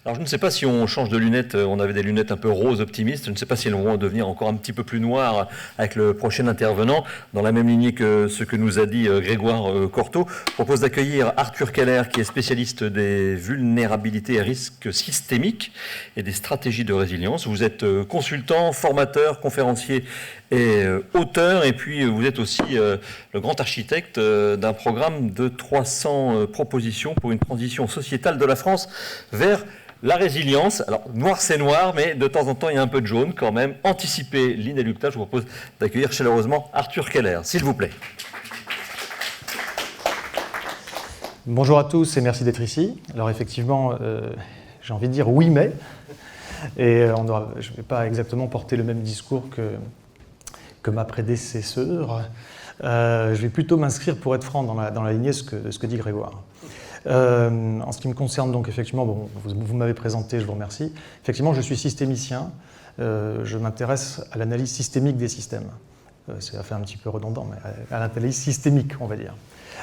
Alors je ne sais pas si on change de lunettes, on avait des lunettes un peu rose optimistes, je ne sais pas si elles vont devenir encore un petit peu plus noires avec le prochain intervenant. Dans la même lignée que ce que nous a dit Grégoire Cortot, je propose d'accueillir Arthur Keller, qui est spécialiste des vulnérabilités et risques systémiques et des stratégies de résilience. Vous êtes consultant, formateur, conférencier et auteur, et puis vous êtes aussi le grand architecte d'un programme de 300 propositions pour une transition sociétale de la France vers la résilience. Alors, noir c'est noir, mais de temps en temps il y a un peu de jaune quand même. Anticiper l'inéluctable, je vous propose d'accueillir chaleureusement Arthur Keller, s'il vous plaît. Bonjour à tous et merci d'être ici. Alors effectivement, j'ai envie de dire oui mais, et je ne vais pas exactement porter le même discours que ma prédécesseur. Je vais plutôt m'inscrire, pour être franc, dans la lignée de ce que dit Grégoire. En ce qui me concerne, donc, effectivement, bon, vous m'avez présenté, je vous remercie. Effectivement, je suis systémicien. Je m'intéresse à l'analyse systémique des systèmes. Ça fait un petit peu redondant, mais à l'analyse systémique, on va dire.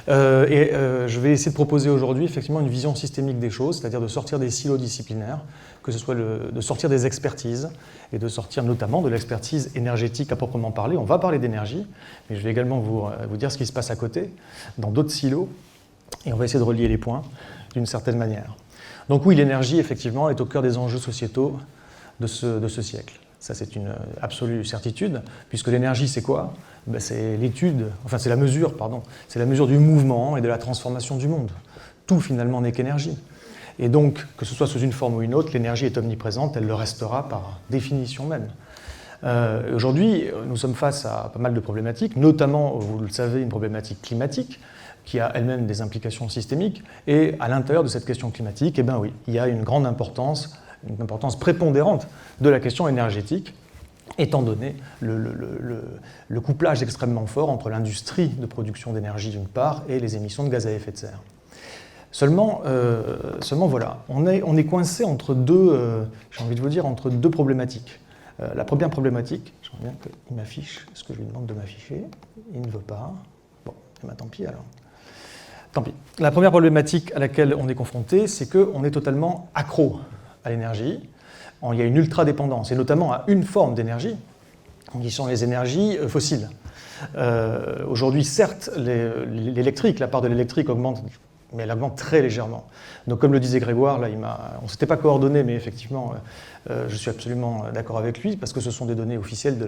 Je vais essayer de proposer aujourd'hui, effectivement, une vision systémique des choses, c'est-à-dire de sortir des silos disciplinaires, que ce soit de sortir des expertises, et de sortir notamment de l'expertise énergétique à proprement parler. On va parler d'énergie, mais je vais également vous dire ce qui se passe à côté, dans d'autres silos, et on va essayer de relier les points d'une certaine manière. Donc oui, l'énergie, effectivement, est au cœur des enjeux sociétaux de ce siècle. Ça, c'est une absolue certitude, puisque l'énergie, c'est quoi? C'est c'est la mesure, c'est la mesure du mouvement et de la transformation du monde. Tout, finalement, n'est qu'énergie. Et donc, que ce soit sous une forme ou une autre, l'énergie est omniprésente, elle le restera par définition même. Aujourd'hui, nous sommes face à pas mal de problématiques, notamment, vous le savez, une problématique climatique, qui a elle-même des implications systémiques. Et à l'intérieur de cette question climatique, eh bien oui, il y a une grande importance, une importance prépondérante de la question énergétique, étant donné le couplage extrêmement fort entre l'industrie de production d'énergie d'une part et les émissions de gaz à effet de serre. Seulement voilà, on est coincé entre j'ai envie de vous dire, entre deux problématiques. La première problématique, j'aimerais bien qu'il m'affiche ce que je lui demande de m'afficher, il ne veut pas. Bon, eh bien, tant pis alors. Tant pis. La première problématique à laquelle on est confronté, c'est qu'on est totalement accro à l'énergie. Il y a une ultra-dépendance, et notamment à une forme d'énergie, qui sont les énergies fossiles. Aujourd'hui, certes, l'électrique, la part de l'électrique augmente, mais elle augmente très légèrement. Donc, comme le disait Grégoire, là, on ne s'était pas coordonné, mais effectivement, je suis absolument d'accord avec lui, parce que ce sont des données officielles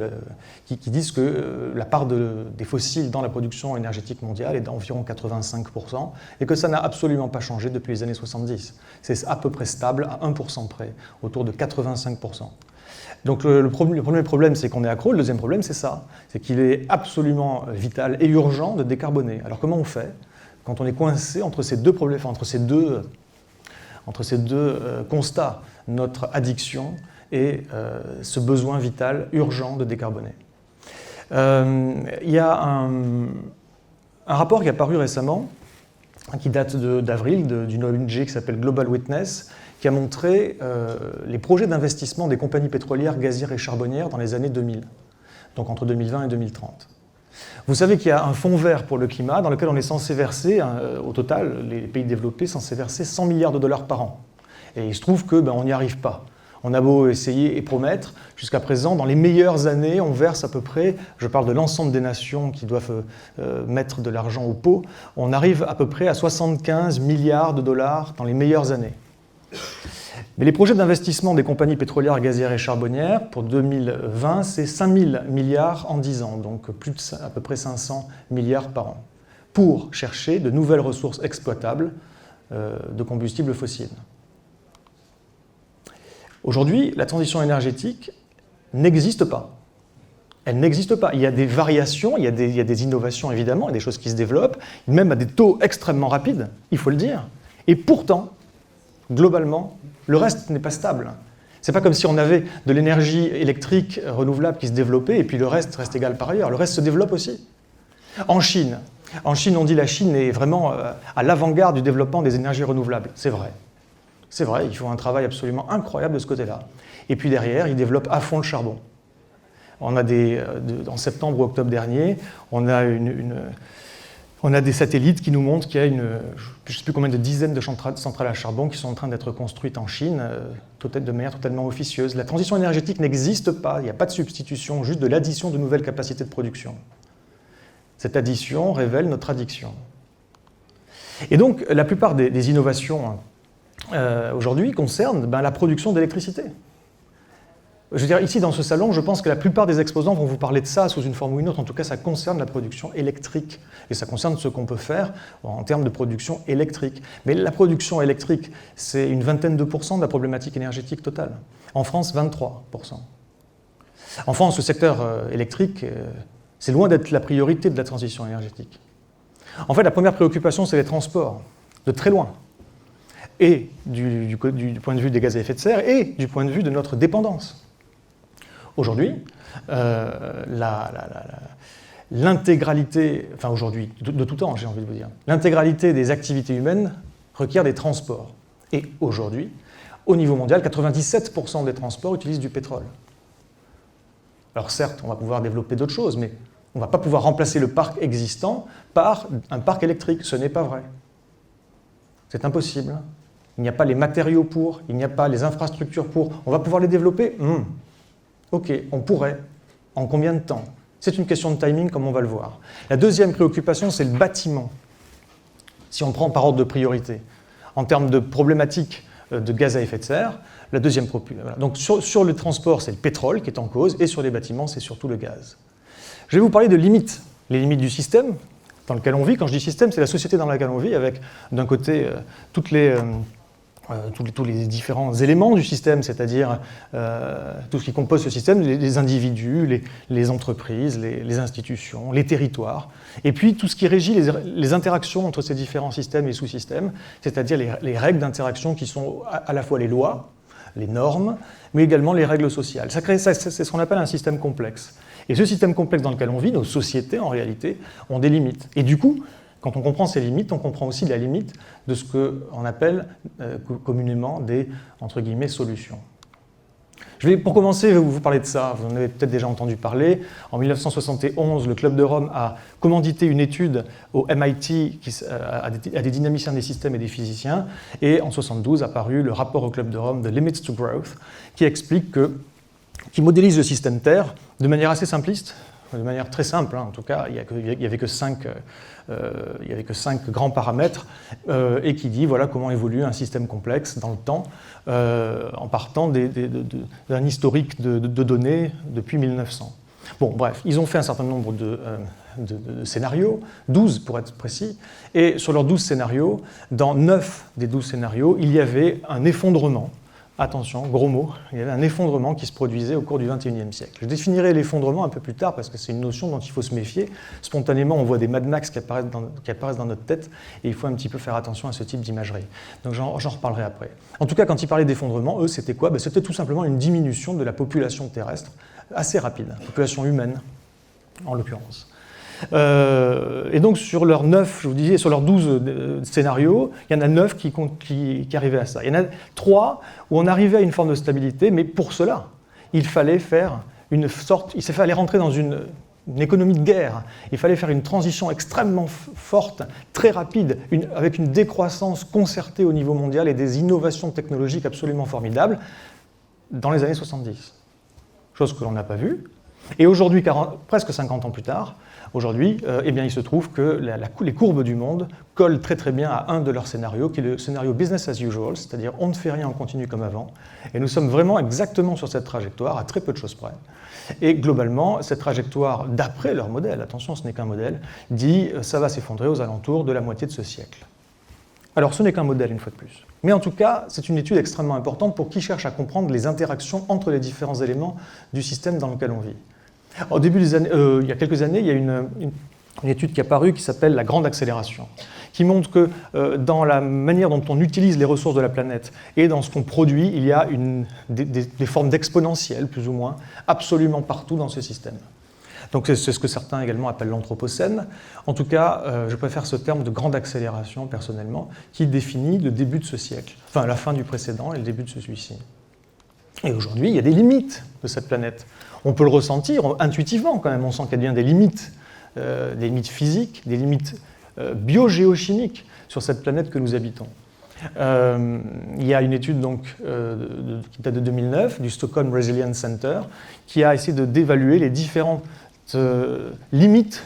qui disent que la part des fossiles dans la production énergétique mondiale est d'environ 85%, et que ça n'a absolument pas changé depuis les années 70. C'est à peu près stable, à 1% près, autour de 85%. Donc le premier problème, c'est qu'on est accro. Le deuxième problème, c'est ça. C'est qu'il est absolument vital et urgent de décarboner. Alors comment on fait quand on est coincé entre ces deux problèmes, entre ces deux constats, notre addiction et ce besoin vital urgent de décarboner? Il y a un rapport qui est apparu récemment, qui date d'avril, d'une ONG qui s'appelle Global Witness, qui a montré les projets d'investissement des compagnies pétrolières, gazières et charbonnières dans les années 2000, donc entre 2020 et 2030. Vous savez qu'il y a un fonds vert pour le climat dans lequel on est censé verser, au total, les pays développés censés verser 100 milliards de dollars par an. Et il se trouve qu'on n'y arrive pas. On a beau essayer et promettre, jusqu'à présent, dans les meilleures années, on verse à peu près, je parle de l'ensemble des nations qui doivent mettre de l'argent au pot, on arrive à peu près à 75 milliards de dollars dans les meilleures années. Mais les projets d'investissement des compagnies pétrolières, gazières et charbonnières, pour 2020, c'est 5 000 milliards en 10 ans, donc à peu près 500 milliards par an, pour chercher de nouvelles ressources exploitables de combustibles fossiles. Aujourd'hui, la transition énergétique n'existe pas. Elle n'existe pas. Il y a des variations, il y a des innovations évidemment, il y a des choses qui se développent, même à des taux extrêmement rapides, il faut le dire. Et pourtant, globalement, le reste n'est pas stable. C'est pas comme si on avait de l'énergie électrique renouvelable qui se développait et puis le reste reste égal par ailleurs. Le reste se développe aussi. En Chine, on dit que la Chine est vraiment à l'avant-garde du développement des énergies renouvelables. C'est vrai. C'est vrai, ils font un travail absolument incroyable de ce côté-là. Et puis derrière, ils développent à fond le charbon. On a en septembre ou octobre dernier, on a On a des satellites qui nous montrent qu'il y a je ne sais plus combien de dizaines de centrales à charbon qui sont en train d'être construites en Chine, de manière totalement officieuse. La transition énergétique n'existe pas, il n'y a pas de substitution, juste de l'addition de nouvelles capacités de production. Cette addition révèle notre addiction. Et donc, la plupart des innovations aujourd'hui concernent la production d'électricité. Je veux dire, ici, dans ce salon, je pense que la plupart des exposants vont vous parler de ça sous une forme ou une autre. En tout cas, ça concerne la production électrique. Et ça concerne ce qu'on peut faire en termes de production électrique. Mais la production électrique, c'est une vingtaine de pourcents de la problématique énergétique totale. En France, 23%. En France, le secteur électrique, c'est loin d'être la priorité de la transition énergétique. En fait, la première préoccupation, c'est les transports, de très loin. Et du point de vue des gaz à effet de serre, et du point de vue de notre dépendance. Aujourd'hui, l'intégralité, enfin aujourd'hui, de tout temps, j'ai envie de vous dire, l'intégralité des activités humaines requiert des transports. Et aujourd'hui, au niveau mondial, 97% des transports utilisent du pétrole. Alors certes, on va pouvoir développer d'autres choses, mais on ne va pas pouvoir remplacer le parc existant par un parc électrique. Ce n'est pas vrai. C'est impossible. Il n'y a pas les matériaux pour, il n'y a pas les infrastructures pour. On va pouvoir les développer ? Ok, on pourrait. En combien de temps ? C'est une question de timing, comme on va le voir. La deuxième préoccupation, c'est le bâtiment. Si on prend par ordre de priorité, en termes de problématiques de gaz à effet de serre, la deuxième préoccupation. Voilà. Donc sur le transport, c'est le pétrole qui est en cause, et sur les bâtiments, c'est surtout le gaz. Je vais vous parler de limites. Les limites du système dans lequel on vit. Quand je dis système, c'est la société dans laquelle on vit, avec d'un côté tous les différents éléments du système, c'est-à-dire tout ce qui compose ce système, les individus, les entreprises, les institutions, les territoires, et puis tout ce qui régit les interactions entre ces différents systèmes et sous-systèmes, c'est-à-dire les règles d'interaction qui sont à la fois les lois, les normes, mais également les règles sociales. C'est ce qu'on appelle un système complexe. Et ce système complexe dans lequel on vit, nos sociétés en réalité, ont des limites. Et du coup, quand on comprend ces limites, on comprend aussi la limite de ce qu'on appelle communément des, entre guillemets, solutions. Pour commencer, je vais vous parler de ça. Vous en avez peut-être déjà entendu parler. En 1971, le Club de Rome a commandité une étude au MIT à des dynamiciens des systèmes et des physiciens. Et en 1972 a paru le rapport au Club de Rome, The Limits to Growth, qui modélise le système Terre de manière assez simpliste, de manière très simple, en tout cas, il n'y avait que 5 grands paramètres, et qui dit voilà comment évolue un système complexe dans le temps, en partant d'un historique de données depuis 1900. Bon, bref, ils ont fait un certain nombre de scénarios, 12 pour être précis, et sur leurs 12 scénarios, dans 9 des 12 scénarios, il y avait un effondrement. Attention, gros mot, il y avait un effondrement qui se produisait au cours du XXIe siècle. Je définirai l'effondrement un peu plus tard parce que c'est une notion dont il faut se méfier. Spontanément, on voit des Mad Max qui apparaissent dans notre tête et il faut un petit peu faire attention à ce type d'imagerie. Donc j'en reparlerai après. En tout cas, quand ils parlaient d'effondrement, eux, c'était quoi ? C'était tout simplement une diminution de la population terrestre assez rapide, population humaine en l'occurrence. Et donc sur leurs 9, je vous disais, sur leurs 12 scénarios, il y en a 9 qui arrivaient à ça. Il y en a 3 où on arrivait à une forme de stabilité, mais pour cela, il fallait rentrer dans une économie de guerre. Il fallait faire une transition extrêmement forte, très rapide, avec une décroissance concertée au niveau mondial et des innovations technologiques absolument formidables dans les années 70. Chose que l'on n'a pas vue. Et aujourd'hui, presque 50 ans plus tard, aujourd'hui, il se trouve que les courbes du monde collent très très bien à un de leurs scénarios, qui est le scénario business as usual, c'est-à-dire on ne fait rien, on continue comme avant. Et nous sommes vraiment exactement sur cette trajectoire, à très peu de choses près. Et globalement, cette trajectoire, d'après leur modèle, attention, ce n'est qu'un modèle, dit ça va s'effondrer aux alentours de la moitié de ce siècle. Alors ce n'est qu'un modèle, une fois de plus. Mais en tout cas, c'est une étude extrêmement importante pour qui cherche à comprendre les interactions entre les différents éléments du système dans lequel on vit. Au début des années, il y a quelques années, il y a une étude qui est apparue qui s'appelle la grande accélération, qui montre que dans la manière dont on utilise les ressources de la planète et dans ce qu'on produit, il y a des formes d'exponentielles, plus ou moins, absolument partout dans ce système. Donc c'est ce que certains également appellent l'anthropocène. En tout cas, je préfère ce terme de grande accélération, personnellement, qui définit le début de ce siècle, enfin la fin du précédent et le début de celui-ci. Et aujourd'hui, il y a des limites de cette planète. On peut le ressentir intuitivement quand même, on sent qu'il y a bien des limites physiques, des limites biogéochimiques sur cette planète que nous habitons. Il y a une étude donc, qui date de 2009 du Stockholm Resilience Center qui a essayé d'évaluer les différentes limites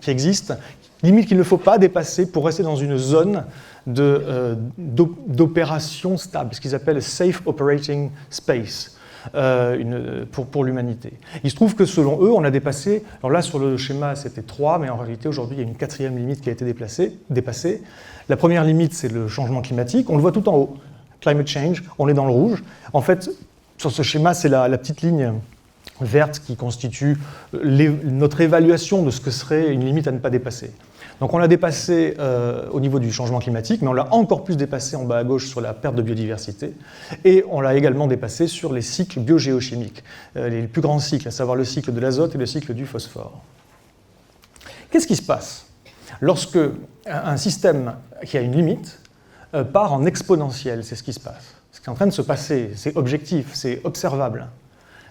qui existent, limites qu'il ne faut pas dépasser pour rester dans une zone d'opération stable, ce qu'ils appellent Safe Operating Space pour l'humanité. Il se trouve que selon eux, on a dépassé, alors là sur le schéma c'était 3, mais en réalité aujourd'hui il y a une 4e limite qui a été dépassée. La première limite c'est le changement climatique, on le voit tout en haut, climate change, on est dans le rouge. En fait, sur ce schéma c'est la petite ligne verte qui constitue notre évaluation de ce que serait une limite à ne pas dépasser. Donc on l'a dépassé au niveau du changement climatique, mais on l'a encore plus dépassé en bas à gauche sur la perte de biodiversité, et on l'a également dépassé sur les cycles biogéochimiques, les plus grands cycles, à savoir le cycle de l'azote et le cycle du phosphore. Qu'est-ce qui se passe lorsque un système qui a une limite part en exponentielle? C'est ce qui se passe. Ce qui est en train de se passer, c'est objectif, c'est observable,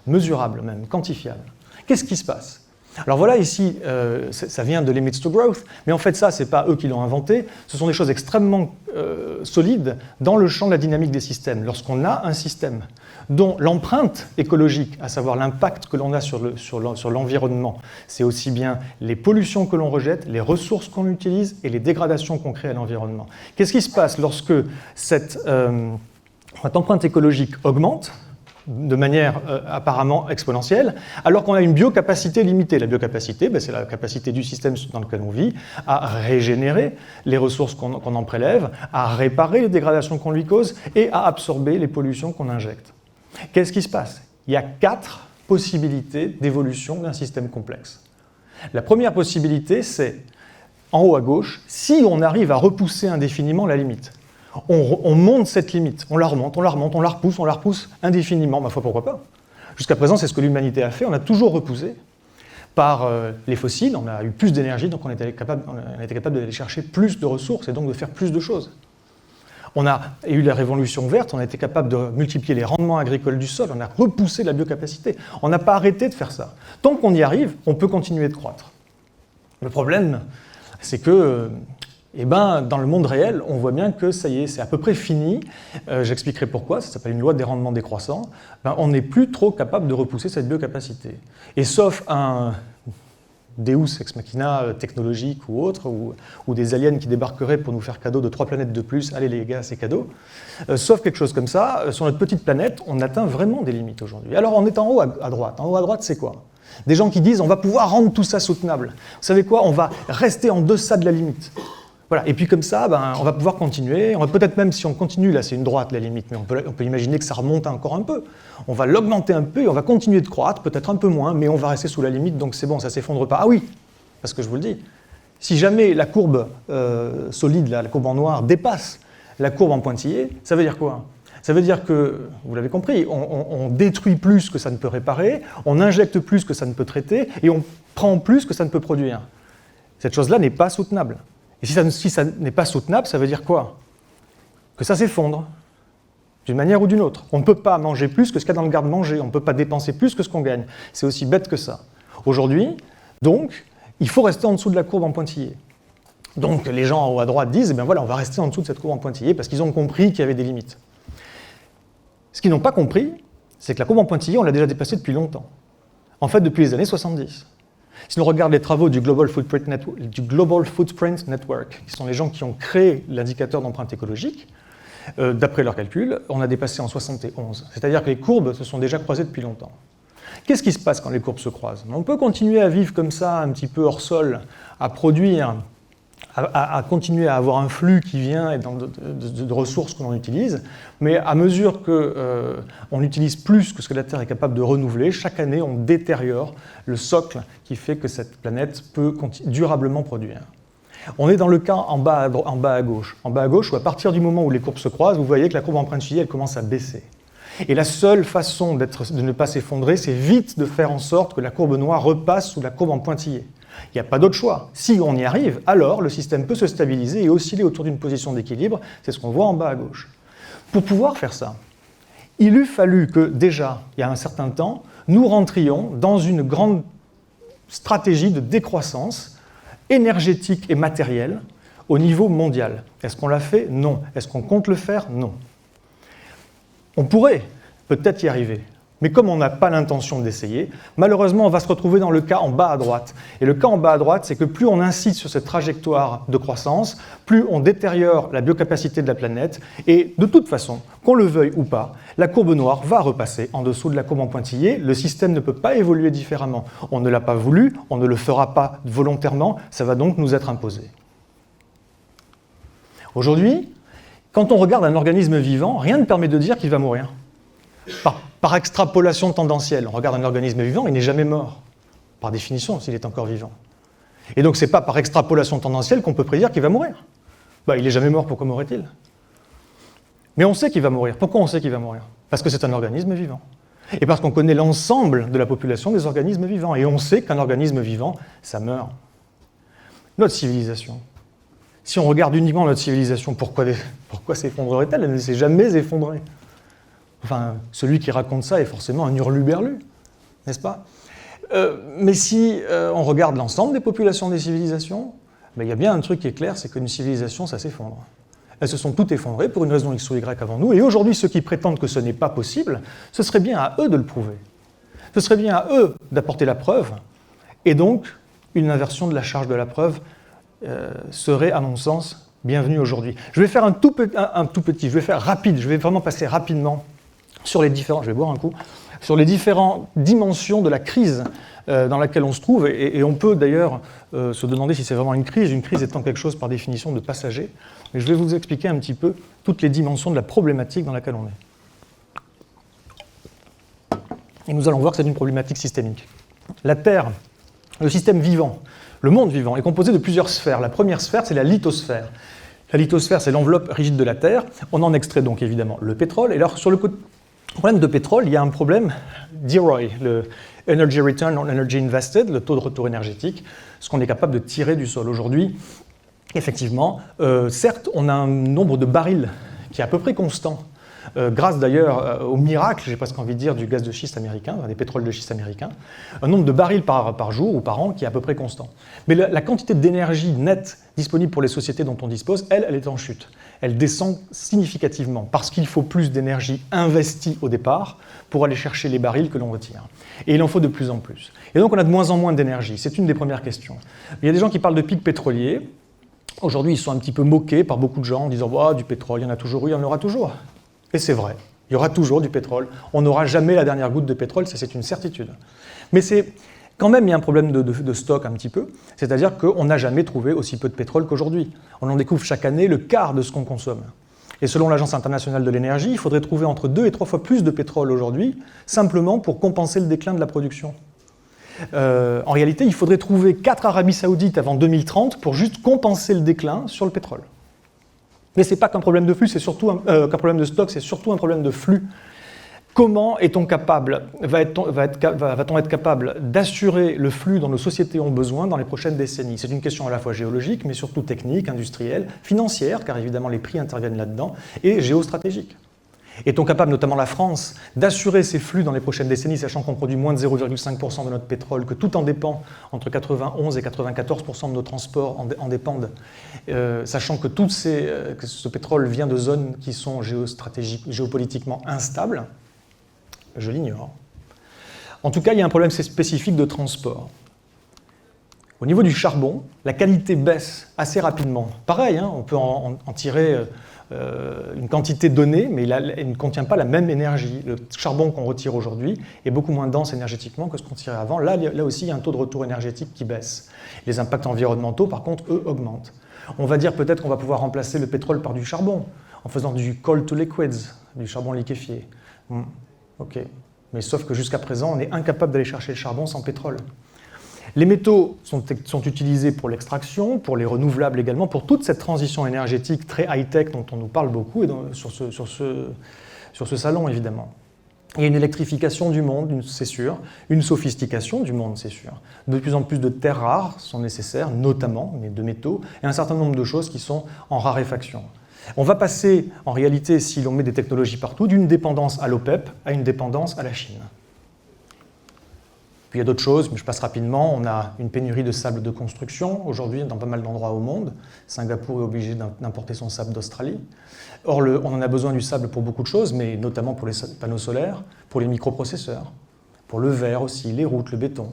mesurable même, quantifiable. Qu'est-ce qui se passe? Alors voilà, ici, ça vient de Limits to Growth, mais en fait ça, ce n'est pas eux qui l'ont inventé, ce sont des choses extrêmement solides dans le champ de la dynamique des systèmes. Lorsqu'on a un système dont l'empreinte écologique, à savoir l'impact que l'on a sur l'environnement, c'est aussi bien les pollutions que l'on rejette, les ressources qu'on utilise et les dégradations qu'on crée à l'environnement. Qu'est-ce qui se passe lorsque cette empreinte écologique augmente de manière apparemment exponentielle, alors qu'on a une biocapacité limitée? La biocapacité, c'est la capacité du système dans lequel on vit à régénérer les ressources qu'on en prélève, à réparer les dégradations qu'on lui cause et à absorber les pollutions qu'on injecte. Qu'est-ce qui se passe? Il y a 4 possibilités d'évolution d'un système complexe. La première possibilité, c'est en haut à gauche, si on arrive à repousser indéfiniment la limite. On monte cette limite, on la remonte, on la repousse indéfiniment. Ma foi, pourquoi pas? Jusqu'à présent, c'est ce que l'humanité a fait. On a toujours repoussé par les fossiles. On a eu plus d'énergie, donc on a été capable d'aller chercher plus de ressources et donc de faire plus de choses. On a eu la révolution verte, on a été capable de multiplier les rendements agricoles du sol, on a repoussé la biocapacité. On n'a pas arrêté de faire ça. Tant qu'on y arrive, on peut continuer de croître. Le problème, c'est que dans le monde réel, on voit bien que ça y est, c'est à peu près fini. J'expliquerai pourquoi, ça s'appelle une loi des rendements décroissants. On n'est plus trop capable de repousser cette biocapacité. Et sauf un Deus ex machina technologique ou autre, ou des aliens qui débarqueraient pour nous faire cadeau de 3 planètes de plus, allez les gars, c'est cadeau. Sauf quelque chose comme ça, sur notre petite planète, on atteint vraiment des limites aujourd'hui. Alors on est en haut à droite. En haut à droite, c'est quoi? Des gens qui disent on va pouvoir rendre tout ça soutenable. Vous savez quoi? On va rester en deçà de la limite. Voilà. Et puis comme ça, on va pouvoir continuer. On va peut-être même, si on continue, là c'est une droite la limite, mais on peut imaginer que ça remonte encore un peu. On va l'augmenter un peu et on va continuer de croître, peut-être un peu moins, mais on va rester sous la limite, donc c'est bon, ça ne s'effondre pas. Ah oui, parce que je vous le dis, si jamais la courbe solide, là, la courbe en noir, dépasse la courbe en pointillé, ça veut dire quoi? Ça veut dire que, vous l'avez compris, on détruit plus que ça ne peut réparer, on injecte plus que ça ne peut traiter, et on prend plus que ça ne peut produire. Cette chose-là n'est pas soutenable. Et si ça n'est pas soutenable, ça veut dire quoi? Que ça s'effondre, d'une manière ou d'une autre. On ne peut pas manger plus que ce qu'il y a dans le garde-manger, on ne peut pas dépenser plus que ce qu'on gagne. C'est aussi bête que ça. Aujourd'hui, donc, il faut rester en dessous de la courbe en pointillé. Donc les gens en haut à droite disent, voilà, on va rester en dessous de cette courbe en pointillé parce qu'ils ont compris qu'il y avait des limites. Ce qu'ils n'ont pas compris, c'est que la courbe en pointillé, on l'a déjà dépassée depuis longtemps. En fait, depuis les années 70. Si on regarde les travaux du Global Footprint Network, qui sont les gens qui ont créé l'indicateur d'empreinte écologique, d'après leurs calculs, on a dépassé en 71. C'est-à-dire que les courbes se sont déjà croisées depuis longtemps. Qu'est-ce qui se passe quand les courbes se croisent? On peut continuer à vivre comme ça, un petit peu hors sol, à produire, à continuer à avoir un flux qui vient de ressources que l'on utilise, mais à mesure qu'on utilise plus que ce que la Terre est capable de renouveler, chaque année on détériore le socle qui fait que cette planète peut durablement produire. On est dans le cas en bas à gauche. En bas à gauche, où à partir du moment où les courbes se croisent, vous voyez que la courbe en pointillé, elle commence à baisser. Et la seule façon de ne pas s'effondrer, c'est vite de faire en sorte que la courbe noire repasse sous la courbe en pointillé. Il n'y a pas d'autre choix. Si on y arrive, alors le système peut se stabiliser et osciller autour d'une position d'équilibre. C'est ce qu'on voit en bas à gauche. Pour pouvoir faire ça, il eût fallu que déjà, il y a un certain temps, nous rentrions dans une grande stratégie de décroissance énergétique et matérielle au niveau mondial. Est-ce qu'on l'a fait? Non. Est-ce qu'on compte le faire? Non. On pourrait peut-être y arriver. Mais comme on n'a pas l'intention d'essayer, malheureusement, on va se retrouver dans le cas en bas à droite. Et le cas en bas à droite, c'est que plus on insiste sur cette trajectoire de croissance, plus on détériore la biocapacité de la planète. Et de toute façon, qu'on le veuille ou pas, la courbe noire va repasser en dessous de la courbe en pointillé. Le système ne peut pas évoluer différemment. On ne l'a pas voulu, on ne le fera pas volontairement, ça va donc nous être imposé. Aujourd'hui, quand on regarde un organisme vivant, rien ne permet de dire qu'il va mourir. Par extrapolation tendancielle, on regarde un organisme vivant, il n'est jamais mort, par définition, s'il est encore vivant. Et donc, ce n'est pas par extrapolation tendancielle qu'on peut prédire qu'il va mourir. Il n'est jamais mort, pourquoi mourrait-il? Mais on sait qu'il va mourir. Pourquoi on sait qu'il va mourir? Parce que c'est un organisme vivant. Et parce qu'on connaît l'ensemble de la population des organismes vivants. Et on sait qu'un organisme vivant, ça meurt. Notre civilisation. Si on regarde uniquement notre civilisation, pourquoi s'effondrerait-elle? Elle ne s'est jamais effondrée. Enfin, celui qui raconte ça est forcément un hurluberlu, n'est-ce pas? Mais si on regarde l'ensemble des populations des civilisations, il y a bien un truc qui est clair, c'est qu'une civilisation, ça s'effondre. Elles se sont toutes effondrées pour une raison X ou Y avant nous, et aujourd'hui, ceux qui prétendent que ce n'est pas possible, ce serait bien à eux de le prouver. Ce serait bien à eux d'apporter la preuve, et donc, une inversion de la charge de la preuve serait, à mon sens, bienvenue aujourd'hui. Je vais faire je vais faire rapide, je vais vraiment passer rapidement sur les différentes dimensions de la crise dans laquelle on se trouve, et on peut d'ailleurs se demander si c'est vraiment une crise étant quelque chose par définition de passager, mais je vais vous expliquer un petit peu toutes les dimensions de la problématique dans laquelle on est. Et nous allons voir que c'est une problématique systémique. La Terre, le système vivant, le monde vivant, est composé de plusieurs sphères. La première sphère, c'est la lithosphère. La lithosphère, c'est l'enveloppe rigide de la Terre. On en extrait donc évidemment le pétrole. Et alors, sur le problème de pétrole, il y a un problème d'EROI, le Energy Return on Energy Invested, le taux de retour énergétique, ce qu'on est capable de tirer du sol. Aujourd'hui, effectivement, certes, on a un nombre de barils qui est à peu près constant, grâce d'ailleurs au miracle, j'ai presque envie de dire, du gaz de schiste américain, des pétroles de schiste américains, un nombre de barils par jour ou par an qui est à peu près constant. Mais la quantité d'énergie nette disponible pour les sociétés dont on dispose, elle est en chute. Elle descend significativement parce qu'il faut plus d'énergie investie au départ pour aller chercher les barils que l'on retire. Et il en faut de plus en plus. Et donc on a de moins en moins d'énergie. C'est une des premières questions. Il y a des gens qui parlent de pics pétroliers. Aujourd'hui, ils sont un petit peu moqués par beaucoup de gens en disant « du pétrole, il y en a toujours eu, il y en aura toujours ». Et c'est vrai, il y aura toujours du pétrole. On n'aura jamais la dernière goutte de pétrole, ça c'est une certitude. Mais c'est quand même, il y a un problème de stock un petit peu, c'est-à-dire qu'on n'a jamais trouvé aussi peu de pétrole qu'aujourd'hui. On en découvre chaque année le quart de ce qu'on consomme. Et selon l'Agence internationale de l'énergie, il faudrait trouver entre 2 et 3 fois plus de pétrole aujourd'hui, simplement pour compenser le déclin de la production. En réalité, il faudrait trouver 4 Arabies Saoudites avant 2030 pour juste compenser le déclin sur le pétrole. Mais ce n'est pas qu'un problème de flux, c'est surtout qu'un problème de stock, c'est surtout un problème de flux. Comment est-on capable, va-t-on être capable d'assurer le flux dont nos sociétés ont besoin dans les prochaines décennies? C'est une question à la fois géologique, mais surtout technique, industrielle, financière, car évidemment les prix interviennent là-dedans, et géostratégique. Est-on capable, notamment la France, d'assurer ces flux dans les prochaines décennies, sachant qu'on produit moins de 0,5% de notre pétrole, que tout en dépend, entre 91 et 94% de nos transports en dépendent, sachant que que ce pétrole vient de zones qui sont géopolitiquement instables? Je l'ignore. En tout cas, il y a un problème spécifique de transport. Au niveau du charbon, la qualité baisse assez rapidement. Pareil, on peut en tirer une quantité donnée, mais il ne contient pas la même énergie. Le charbon qu'on retire aujourd'hui est beaucoup moins dense énergétiquement que ce qu'on tirait avant. Là aussi, il y a un taux de retour énergétique qui baisse. Les impacts environnementaux, par contre, eux, augmentent. On va dire peut-être qu'on va pouvoir remplacer le pétrole par du charbon, en faisant du coal to liquids, du charbon liquéfié. Ok, mais sauf que jusqu'à présent, on est incapable d'aller chercher le charbon sans pétrole. Les métaux sont utilisés pour l'extraction, pour les renouvelables également, pour toute cette transition énergétique très high-tech dont on nous parle beaucoup et sur ce salon, évidemment. Il y a une électrification du monde, c'est sûr, une sophistication du monde, c'est sûr. De plus en plus de terres rares sont nécessaires, notamment, mais de métaux, et un certain nombre de choses qui sont en raréfaction. On va passer, en réalité, si l'on met des technologies partout, d'une dépendance à l'OPEP à une dépendance à la Chine. Puis il y a d'autres choses, mais je passe rapidement. On a une pénurie de sable de construction aujourd'hui dans pas mal d'endroits au monde. Singapour est obligé d'importer son sable d'Australie. Or, on en a besoin du sable pour beaucoup de choses, mais notamment pour les panneaux solaires, pour les microprocesseurs, pour le verre aussi, les routes, le béton.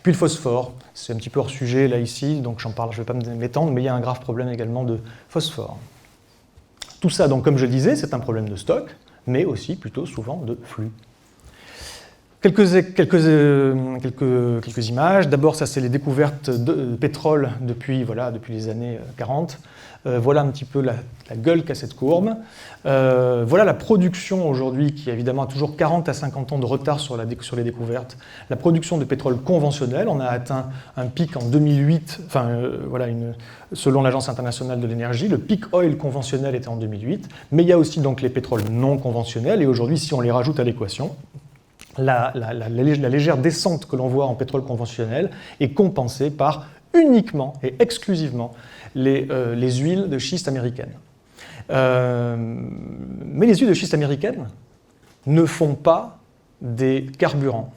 Puis le phosphore, c'est un petit peu hors sujet là ici, donc j'en parle, je ne vais pas m'étendre, mais il y a un grave problème également de phosphore. Tout ça, donc comme je le disais, c'est un problème de stock, mais aussi plutôt souvent de flux. Quelques images. D'abord, ça c'est les découvertes de pétrole depuis les années 40. Voilà un petit peu la gueule qu'a cette courbe. Voilà la production aujourd'hui qui évidemment a toujours 40 à 50 ans de retard sur les découvertes. La production de pétrole conventionnel, on a atteint un pic en 2008, selon l'Agence internationale de l'énergie, le pic oil conventionnel était en 2008, mais il y a aussi donc les pétroles non conventionnels, et aujourd'hui si on les rajoute à l'équation, la légère descente que l'on voit en pétrole conventionnel est compensée par uniquement et exclusivement les huiles de schiste américaines. Mais les huiles de schiste américaines ne font pas des carburants.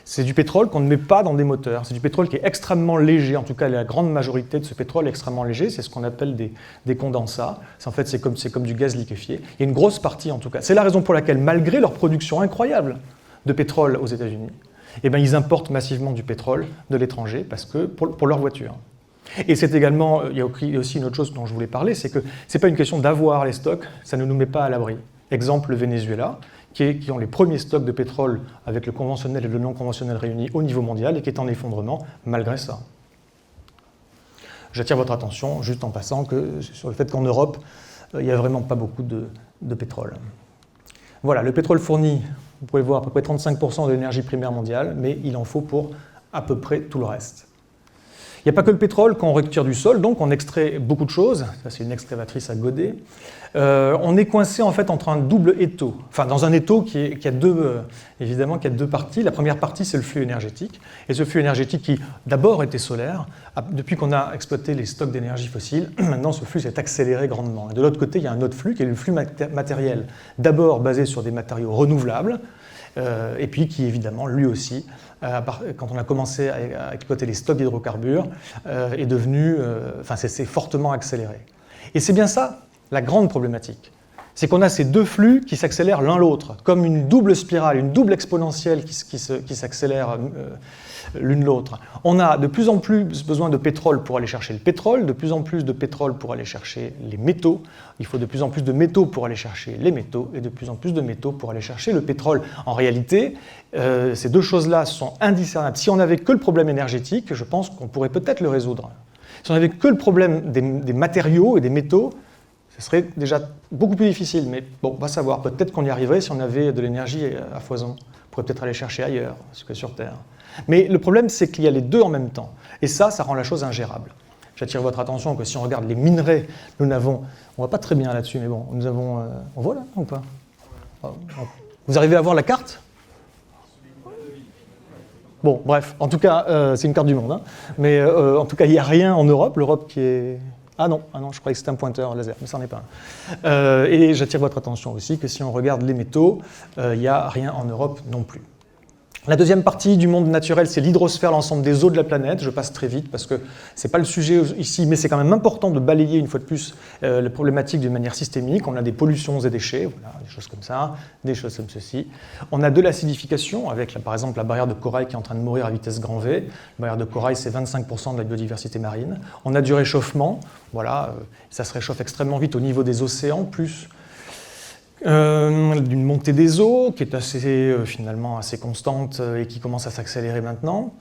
C'est du pétrole qu'on ne met pas dans des moteurs. C'est du pétrole qui est extrêmement léger. En tout cas, la grande majorité de ce pétrole est extrêmement léger. C'est ce qu'on appelle des condensats. En fait, c'est comme du gaz liquéfié. Il y a une grosse partie, en tout cas. C'est la raison pour laquelle, malgré leur production incroyable de pétrole aux États-Unis, ils importent massivement du pétrole de l'étranger pour leurs voitures. Et c'est également, il y a aussi une autre chose dont je voulais parler, c'est que ce n'est pas une question d'avoir les stocks, ça ne nous met pas à l'abri. Exemple, le Venezuela, qui ont les premiers stocks de pétrole avec le conventionnel et le non conventionnel réunis au niveau mondial et qui est en effondrement malgré ça. J'attire votre attention, juste en passant, sur le fait qu'en Europe, il n'y a vraiment pas beaucoup de pétrole. Voilà, le pétrole fournit, vous pouvez voir, à peu près 35% de l'énergie primaire mondiale, mais il en faut pour à peu près tout le reste. Il n'y a pas que le pétrole qu'on retire du sol, donc on extrait beaucoup de choses. Ça, c'est une excavatrice à godet. On est coincé en fait entre un double étau. Enfin, dans un étau qui a deux parties. La première partie, c'est le flux énergétique. Et ce flux énergétique qui, d'abord, était solaire, depuis qu'on a exploité les stocks d'énergie fossile, maintenant ce flux s'est accéléré grandement. Et de l'autre côté, il y a un autre flux qui est le flux matériel. D'abord basé sur des matériaux renouvelables, et puis qui, évidemment, lui aussi, quand on a commencé à exploiter les stocks d'hydrocarbures, s'est fortement accéléré. Et c'est bien ça, la grande problématique. C'est qu'on a ces deux flux qui s'accélèrent l'un l'autre, comme une double spirale, une double exponentielle qui s'accélère l'une l'autre. On a de plus en plus besoin de pétrole pour aller chercher le pétrole, de plus en plus de pétrole pour aller chercher les métaux. Il faut de plus en plus de métaux pour aller chercher les métaux et de plus en plus de métaux pour aller chercher le pétrole. En réalité, ces deux choses-là sont indiscernables. Si on n'avait que le problème énergétique, je pense qu'on pourrait peut-être le résoudre. Si on n'avait que le problème des matériaux et des métaux, ce serait déjà beaucoup plus difficile. Mais bon, on va savoir. Peut-être qu'on y arriverait si on avait de l'énergie à foison. On pourrait peut-être aller chercher ailleurs que sur Terre. Mais le problème, c'est qu'il y a les deux en même temps. Et ça rend la chose ingérable. J'attire votre attention que si on regarde les minerais, on ne voit pas très bien là-dessus, mais bon, nous avons... on voit là ou pas? Vous arrivez à voir la carte? Bon, bref, en tout cas, c'est une carte du monde. Hein. Mais en tout cas, il n'y a rien en Europe. L'Europe qui est... Ah non, je croyais que c'était un pointeur laser, mais ça n'en est pas un. Et j'attire votre attention aussi que si on regarde les métaux, il n'y a rien en Europe non plus. La deuxième partie du monde naturel, c'est l'hydrosphère, l'ensemble des eaux de la planète. Je passe très vite parce que ce n'est pas le sujet ici, mais c'est quand même important de balayer une fois de plus la problématique d'une manière systémique. On a des pollutions et déchets, voilà, des choses comme ça, des choses comme ceci. On a de l'acidification avec, par exemple, la barrière de corail qui est en train de mourir à vitesse grand V. La barrière de corail, c'est 25% de la biodiversité marine. On a du réchauffement, voilà, ça se réchauffe extrêmement vite au niveau des océans, plus... d'une montée des eaux qui est finalement assez constante et qui commence à s'accélérer maintenant.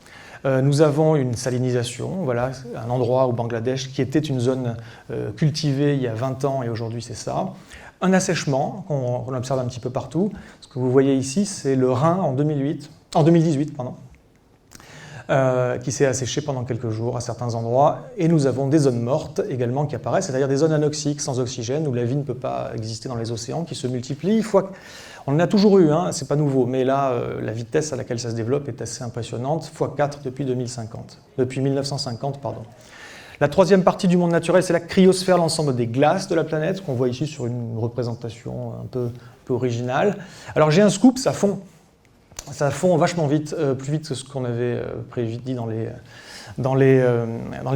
Nous avons une salinisation, voilà, un endroit au Bangladesh qui était une zone cultivée il y a 20 ans et aujourd'hui c'est ça. Un assèchement qu'on observe un petit peu partout. Ce que vous voyez ici, c'est le Rhin en 2018, qui s'est asséché pendant quelques jours à certains endroits. Et nous avons des zones mortes également qui apparaissent, c'est-à-dire des zones anoxiques, sans oxygène, où la vie ne peut pas exister dans les océans, qui se multiplient. On en a toujours eu, hein, c'est pas nouveau, mais là, la vitesse à laquelle ça se développe est assez impressionnante, x4 depuis 1950. La troisième partie du monde naturel, c'est la cryosphère, l'ensemble des glaces de la planète, qu'on voit ici sur une représentation un peu originale. Alors j'ai un scoop, ça fond. ça fond vachement vite, plus vite que ce qu'on avait prédit dans les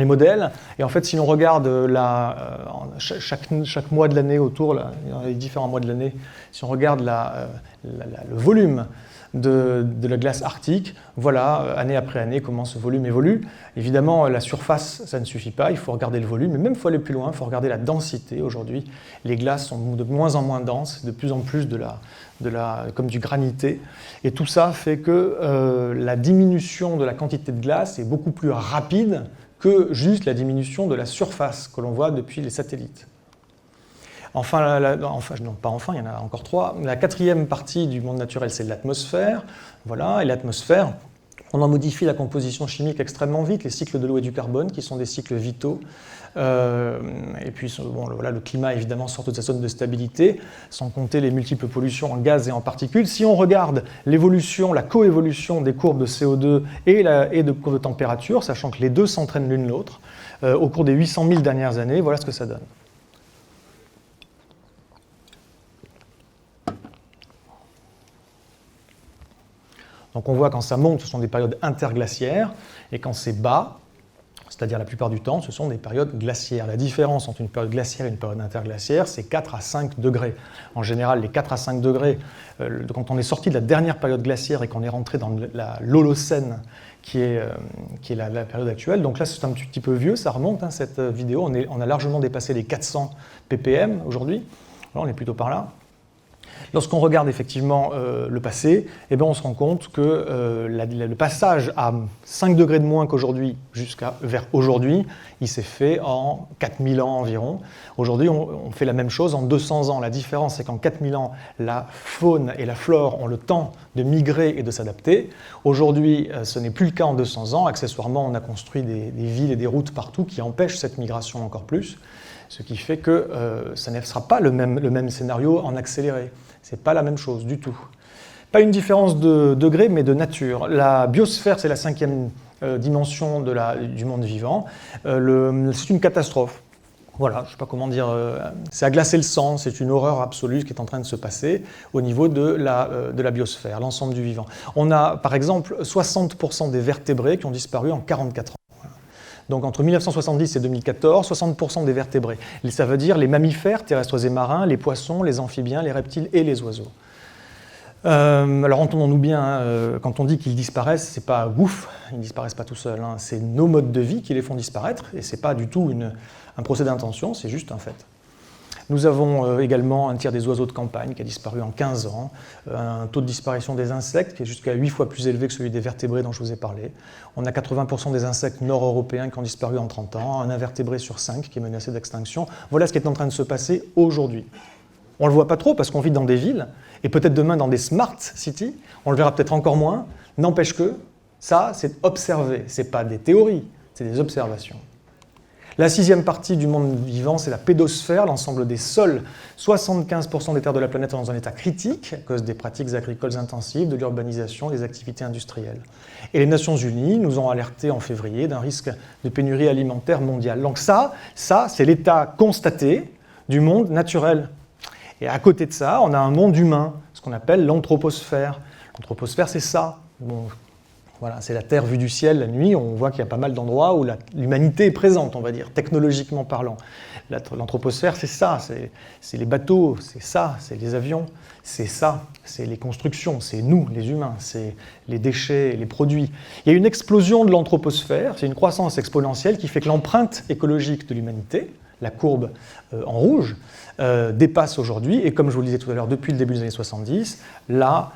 modèles. Et en fait, si l'on regarde chaque mois de l'année autour, dans les différents mois de l'année, si on regarde le volume de la glace arctique, voilà, année après année, comment ce volume évolue. Évidemment, la surface, ça ne suffit pas, il faut regarder le volume, mais même il faut aller plus loin, il faut regarder la densité. Aujourd'hui, les glaces sont de moins en moins denses, de plus en plus comme du granité. Et tout ça fait que la diminution de la quantité de glace est beaucoup plus rapide que juste la diminution de la surface que l'on voit depuis les satellites. Enfin, non, pas enfin, il y en a encore 3. La 4e partie du monde naturel, c'est l'atmosphère. Voilà, et l'atmosphère, on en modifie la composition chimique extrêmement vite, les cycles de l'eau et du carbone, qui sont des cycles vitaux. Et puis, bon, voilà, le climat, évidemment, sort de sa zone de stabilité, sans compter les multiples pollutions en gaz et en particules. Si on regarde l'évolution, la coévolution des courbes de CO2 et de courbes de température, sachant que les deux s'entraînent l'une l'autre, au cours des 800 000 dernières années, voilà ce que ça donne. Donc on voit quand ça monte, ce sont des périodes interglaciaires, et quand c'est bas, c'est-à-dire la plupart du temps, ce sont des périodes glaciaires. La différence entre une période glaciaire et une période interglaciaire, c'est 4 à 5 degrés. En général, les 4 à 5 degrés, quand on est sorti de la dernière période glaciaire et qu'on est rentré dans l'Holocène, qui est la période actuelle, donc là c'est un petit peu vieux, ça remonte, hein, cette vidéo, on a largement dépassé les 400 ppm aujourd'hui, là on est plutôt par là. Lorsqu'on regarde effectivement le passé, eh bien on se rend compte que le passage à 5 degrés de moins qu'aujourd'hui vers aujourd'hui, il s'est fait en 4000 ans environ. Aujourd'hui, on fait la même chose en 200 ans. La différence, c'est qu'en 4000 ans, la faune et la flore ont le temps de migrer et de s'adapter. Aujourd'hui, ce n'est plus le cas en 200 ans. Accessoirement, on a construit des villes et des routes partout qui empêchent cette migration encore plus. Ce qui fait que ça ne sera pas le même scénario en accéléré. Ce n'est pas la même chose du tout. Pas une différence de degré, mais de nature. La biosphère, c'est la 5e dimension du monde vivant. C'est une catastrophe. Voilà, je ne sais pas comment dire. C'est à glacer le sang, c'est une horreur absolue qui est en train de se passer au niveau de la biosphère, l'ensemble du vivant. On a, par exemple, 60% des vertébrés qui ont disparu en 44 ans. Donc entre 1970 et 2014, 60% des vertébrés. Ça veut dire les mammifères, terrestres et marins, les poissons, les amphibiens, les reptiles et les oiseaux. Alors entendons-nous bien, hein, quand on dit qu'ils disparaissent, c'est pas ouf, ils ne disparaissent pas tout seuls. Hein, c'est nos modes de vie qui les font disparaître, et c'est pas du tout un procès d'intention, c'est juste un fait. Nous avons également un tiers des oiseaux de campagne qui a disparu en 15 ans, un taux de disparition des insectes qui est jusqu'à 8 fois plus élevé que celui des vertébrés dont je vous ai parlé. On a 80% des insectes nord-européens qui ont disparu en 30 ans, un invertébré sur 5 qui est menacé d'extinction. Voilà ce qui est en train de se passer aujourd'hui. On ne le voit pas trop parce qu'on vit dans des villes, et peut-être demain dans des smart cities, on le verra peut-être encore moins, n'empêche que ça, c'est observé, ce n'est pas des théories, c'est des observations. La 6e partie du monde vivant, c'est la pédosphère, l'ensemble des sols. 75% des terres de la planète sont dans un état critique à cause des pratiques agricoles intensives, de l'urbanisation, des activités industrielles. Et les Nations Unies nous ont alertés en février d'un risque de pénurie alimentaire mondiale. Donc ça c'est l'état constaté du monde naturel. Et à côté de ça, on a un monde humain, ce qu'on appelle l'anthroposphère. L'anthroposphère, c'est ça. Bon, voilà, c'est la Terre vue du ciel la nuit. On voit qu'il y a pas mal d'endroits où l'humanité est présente, on va dire, technologiquement parlant. L'anthroposphère, c'est ça, c'est les bateaux, c'est ça, c'est les avions, c'est ça, c'est les constructions, c'est nous, les humains, c'est les déchets, les produits. Il y a une explosion de l'anthroposphère, c'est une croissance exponentielle qui fait que l'empreinte écologique de l'humanité, la courbe en rouge, dépasse aujourd'hui, et comme je vous le disais tout à l'heure, depuis le début des années 70, la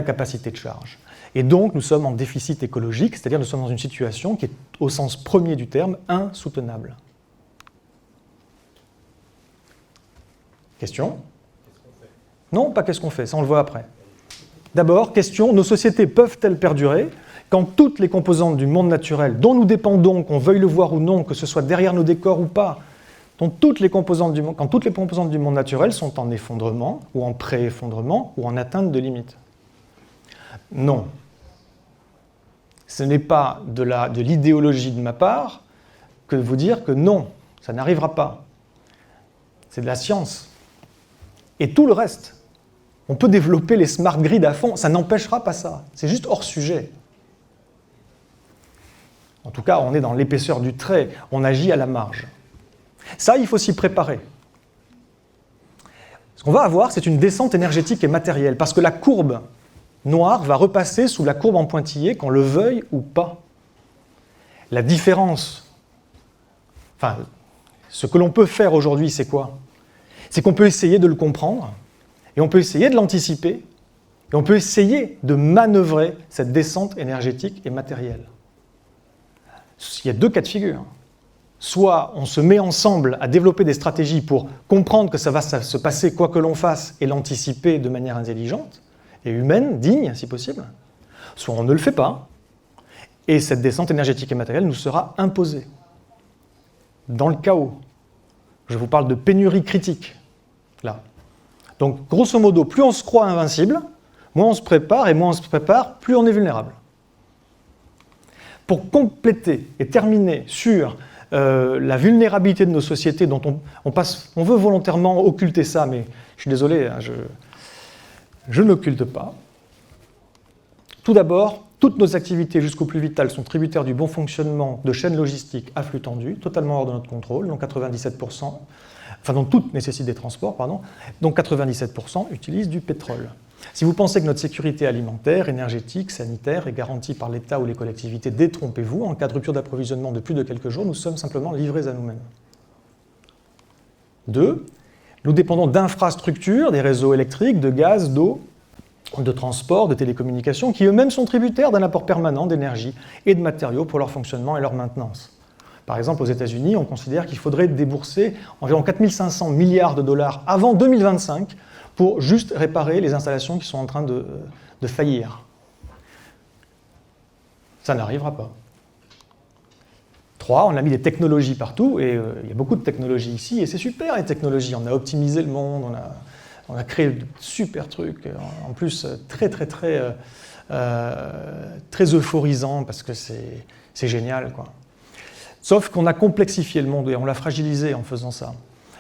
capacité de charge. Et donc, nous sommes en déficit écologique, c'est-à-dire nous sommes dans une situation qui est, au sens premier du terme, insoutenable. Question ? Non, pas qu'est-ce qu'on fait, ça on le voit après. D'abord, question, nos sociétés peuvent-elles perdurer quand toutes les composantes du monde naturel, dont nous dépendons, qu'on veuille le voir ou non, que ce soit derrière nos décors ou pas, quand toutes les composantes du monde naturel sont en effondrement, ou en pré-effondrement, ou en atteinte de limites? Non. Ce n'est pas de l'idéologie de ma part que de vous dire que non, ça n'arrivera pas. C'est de la science. Et tout le reste, On peut développer les smart grids à fond, ça n'empêchera pas ça. C'est juste hors sujet. En tout cas, on est dans l'épaisseur du trait, on agit à la marge. Ça, il faut s'y préparer. Ce qu'on va avoir, c'est une descente énergétique et matérielle, parce que la courbe noire va repasser sous la courbe en pointillé, qu'on le veuille ou pas. La différence, enfin, ce que l'on peut faire aujourd'hui, c'est quoi? C'est qu'on peut essayer de le comprendre, et on peut essayer de l'anticiper, et on peut essayer de manœuvrer cette descente énergétique et matérielle. Il y a deux cas de figure. Soit on se met ensemble à développer des stratégies pour comprendre que ça va se passer quoi que l'on fasse et l'anticiper de manière intelligente et humaine, digne si possible, soit on ne le fait pas, et cette descente énergétique et matérielle nous sera imposée. Dans le chaos. Je vous parle de pénurie critique, là. Donc, grosso modo, plus on se croit invincible, moins on se prépare, et moins on se prépare, plus on est vulnérable. Pour compléter et terminer sur la vulnérabilité de nos sociétés, dont on veut volontairement occulter ça, mais je suis désolé, hein, je n'occulte pas. Tout d'abord, toutes nos activités jusqu'au plus vital sont tributaires du bon fonctionnement de chaînes logistiques à flux tendu, totalement hors de notre contrôle, dont 97%, enfin dont toutes nécessitent des transports, pardon, dont 97% utilisent du pétrole. Si vous pensez que notre sécurité alimentaire, énergétique, sanitaire est garantie par l'État ou les collectivités, détrompez-vous, en cas de rupture d'approvisionnement de plus de quelques jours, nous sommes simplement livrés à nous-mêmes. 2. Nous dépendons d'infrastructures, des réseaux électriques, de gaz, d'eau, de transport, de télécommunications, qui eux-mêmes sont tributaires d'un apport permanent d'énergie et de matériaux pour leur fonctionnement et leur maintenance. Par exemple, aux États-Unis, on considère qu'il faudrait débourser environ 4 500 milliards de dollars avant 2025 pour juste réparer les installations qui sont en train de faillir. Ça n'arrivera pas. 3, on a mis des technologies partout, et il y a beaucoup de technologies ici, et c'est super les technologies. On a optimisé le monde, on a créé de super trucs, en plus très euphorisant, parce que c'est génial, quoi. Sauf qu'on a complexifié le monde et on l'a fragilisé en faisant ça.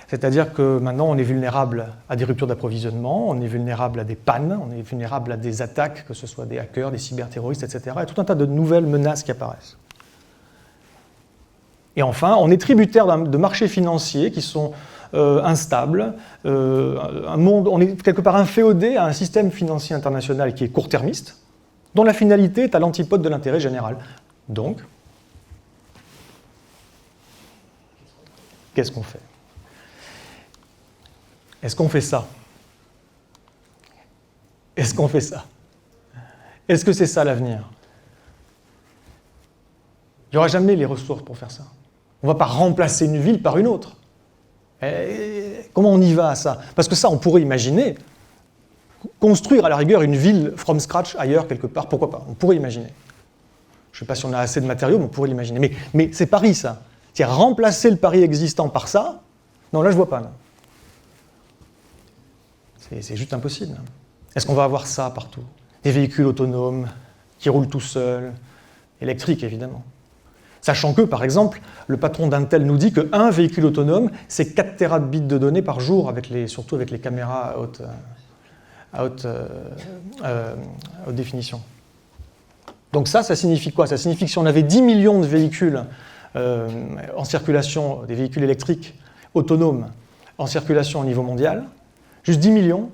C'est-à-dire que maintenant, on est vulnérable à des ruptures d'approvisionnement, on est vulnérable à des pannes, on est vulnérable à des attaques, que ce soit des hackers, des cyberterroristes, etc. Et tout un tas de nouvelles menaces qui apparaissent. Et enfin, on est tributaire de marchés financiers qui sont instables. On est quelque part inféodé à un système financier international qui est court-termiste, dont la finalité est à l'antipode de l'intérêt général. Donc, qu'est-ce qu'on fait ? Est-ce qu'on fait ça ? Est-ce qu'on fait ça ? Est-ce que c'est ça l'avenir ? Il n'y aura jamais les ressources pour faire ça. On ne va pas remplacer une ville par une autre. Comment on y va à ça ? Parce que ça, on pourrait imaginer construire à la rigueur une ville from scratch ailleurs, quelque part. Pourquoi pas ? On pourrait imaginer. Je ne sais pas si on a assez de matériaux, mais on pourrait l'imaginer. Mais c'est Paris, ça. C'est-à-dire remplacer le Paris existant par ça. Non, là, je ne vois pas. Non. C'est juste impossible. Est-ce qu'on va avoir ça partout ? Des véhicules autonomes qui roulent tout seuls, électriques évidemment. Sachant que, par exemple, le patron d'Intel nous dit qu'un véhicule autonome, c'est 4 terabits de données par jour, surtout avec les caméras à haute définition. Donc ça signifie quoi ? Ça signifie que si on avait 10 millions de véhicules en circulation, des véhicules électriques autonomes en circulation au niveau mondial, juste 10 millions,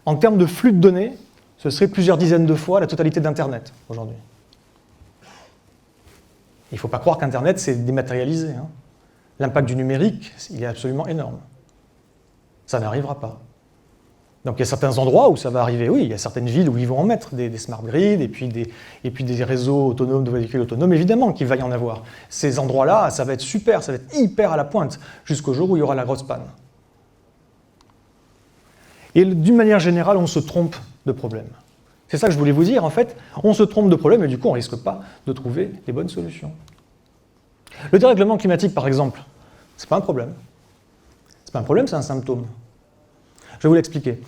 en termes de flux de données, ce serait plusieurs dizaines de fois la totalité d'Internet aujourd'hui. Il ne faut pas croire qu'Internet, c'est dématérialisé. Hein. L'impact du numérique, il est absolument énorme. Ça n'arrivera pas. Donc il y a certains endroits où ça va arriver, oui, il y a certaines villes où ils vont en mettre des smart grids et puis des réseaux autonomes, de véhicules autonomes, évidemment qu'il va y en avoir. Ces endroits-là, ça va être super, ça va être hyper à la pointe, jusqu'au jour où il y aura la grosse panne. Et d'une manière générale, on se trompe de problème. C'est ça que je voulais vous dire, en fait. On se trompe de problème et du coup, on ne risque pas de trouver les bonnes solutions. Le dérèglement climatique, par exemple, ce n'est pas un problème. Ce n'est pas un problème, c'est un symptôme. Je vais vous l'expliquer.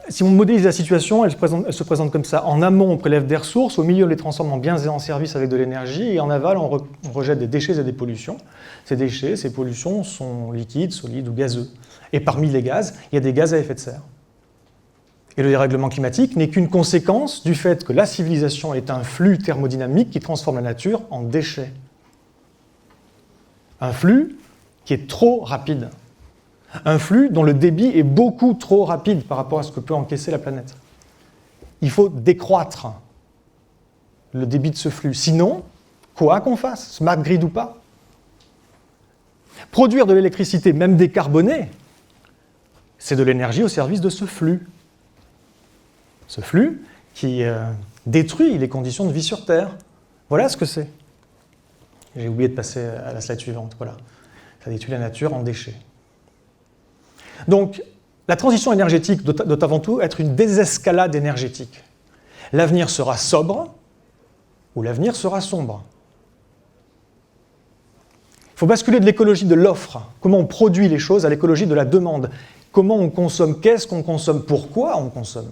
Si on modélise la situation, elle se présente comme ça. En amont, on prélève des ressources, au milieu, on les transforme en biens et en services avec de l'énergie, et en aval, on rejette des déchets et des pollutions. Ces déchets, ces pollutions sont liquides, solides ou gazeux. Et parmi les gaz, il y a des gaz à effet de serre. Et le dérèglement climatique n'est qu'une conséquence du fait que la civilisation est un flux thermodynamique qui transforme la nature en déchets. Un flux qui est trop rapide. Un flux dont le débit est beaucoup trop rapide par rapport à ce que peut encaisser la planète. Il faut décroître le débit de ce flux. Sinon, quoi qu'on fasse, smart grid ou pas, produire de l'électricité, même décarbonée, c'est de l'énergie au service de ce flux. Ce flux qui détruit les conditions de vie sur Terre. Voilà ce que c'est. J'ai oublié de passer à la slide suivante. Voilà. Ça détruit la nature en déchets. Donc, la transition énergétique doit avant tout être une désescalade énergétique. L'avenir sera sobre ou l'avenir sera sombre. Il faut basculer de l'écologie de l'offre, comment on produit les choses, à l'écologie de la demande. Comment on consomme, qu'est-ce qu'on consomme, pourquoi on consomme.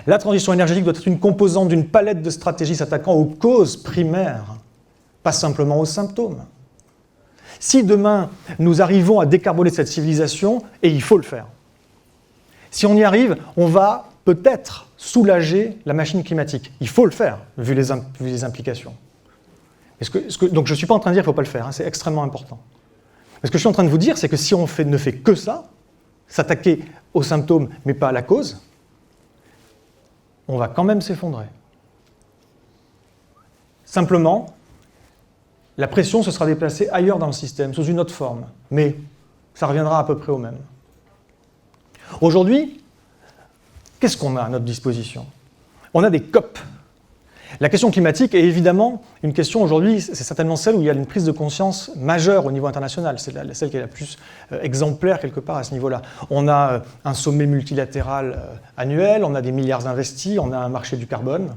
La transition énergétique doit être une composante d'une palette de stratégies s'attaquant aux causes primaires, pas simplement aux symptômes. Si demain, nous arrivons à décarboner cette civilisation, et il faut le faire, si on y arrive, on va peut-être soulager la machine climatique. Il faut le faire, vu les implications. Donc je ne suis pas en train de dire qu'il ne faut pas le faire, hein, c'est extrêmement important. Mais ce que je suis en train de vous dire, c'est que si on ne fait que ça, s'attaquer aux symptômes, mais pas à la cause, on va quand même s'effondrer. Simplement, la pression se sera déplacée ailleurs dans le système, sous une autre forme, mais ça reviendra à peu près au même. Aujourd'hui, qu'est-ce qu'on a à notre disposition? On a des COP. La question climatique est évidemment une question aujourd'hui, c'est certainement celle où il y a une prise de conscience majeure au niveau international. C'est celle qui est la plus exemplaire quelque part à ce niveau-là. On a un sommet multilatéral annuel, on a des milliards investis, on a un marché du carbone,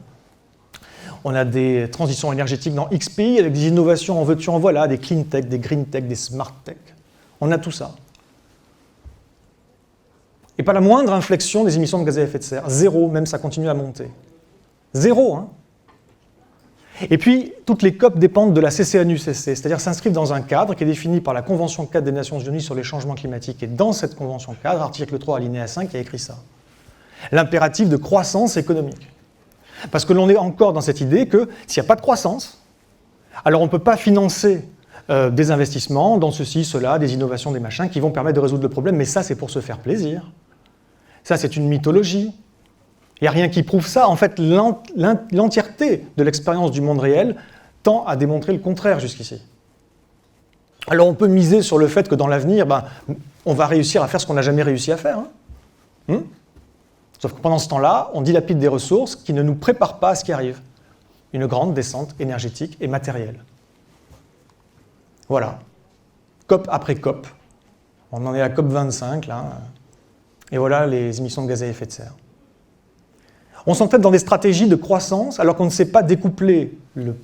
on a des transitions énergétiques dans X pays avec des innovations en veux-tu en voilà, des clean tech, des green tech, des smart tech. On a tout ça. Et pas la moindre inflexion des émissions de gaz à effet de serre. Zéro, même ça continue à monter. Zéro, hein. Et puis, toutes les COP dépendent de la CCNUCC, c'est-à-dire s'inscrivent dans un cadre qui est défini par la Convention 4 des Nations Unies sur les changements climatiques. Et dans cette Convention 4, article 3, alinéa 5, il y a écrit ça. L'impératif de croissance économique. Parce que l'on est encore dans cette idée que s'il n'y a pas de croissance, alors on ne peut pas financer des investissements dans ceci, cela, des innovations, des machins qui vont permettre de résoudre le problème. Mais ça, c'est pour se faire plaisir. Ça, c'est une mythologie. Il n'y a rien qui prouve ça. En fait, l'entièreté de l'expérience du monde réel tend à démontrer le contraire jusqu'ici. Alors on peut miser sur le fait que dans l'avenir, on va réussir à faire ce qu'on n'a jamais réussi à faire. Hein. Sauf que pendant ce temps-là, on dilapide des ressources qui ne nous préparent pas à ce qui arrive. Une grande descente énergétique et matérielle. Voilà. COP après COP. On en est à COP 25, là. Et voilà les émissions de gaz à effet de serre. On s'entête dans des stratégies de croissance alors qu'on ne sait pas découpler le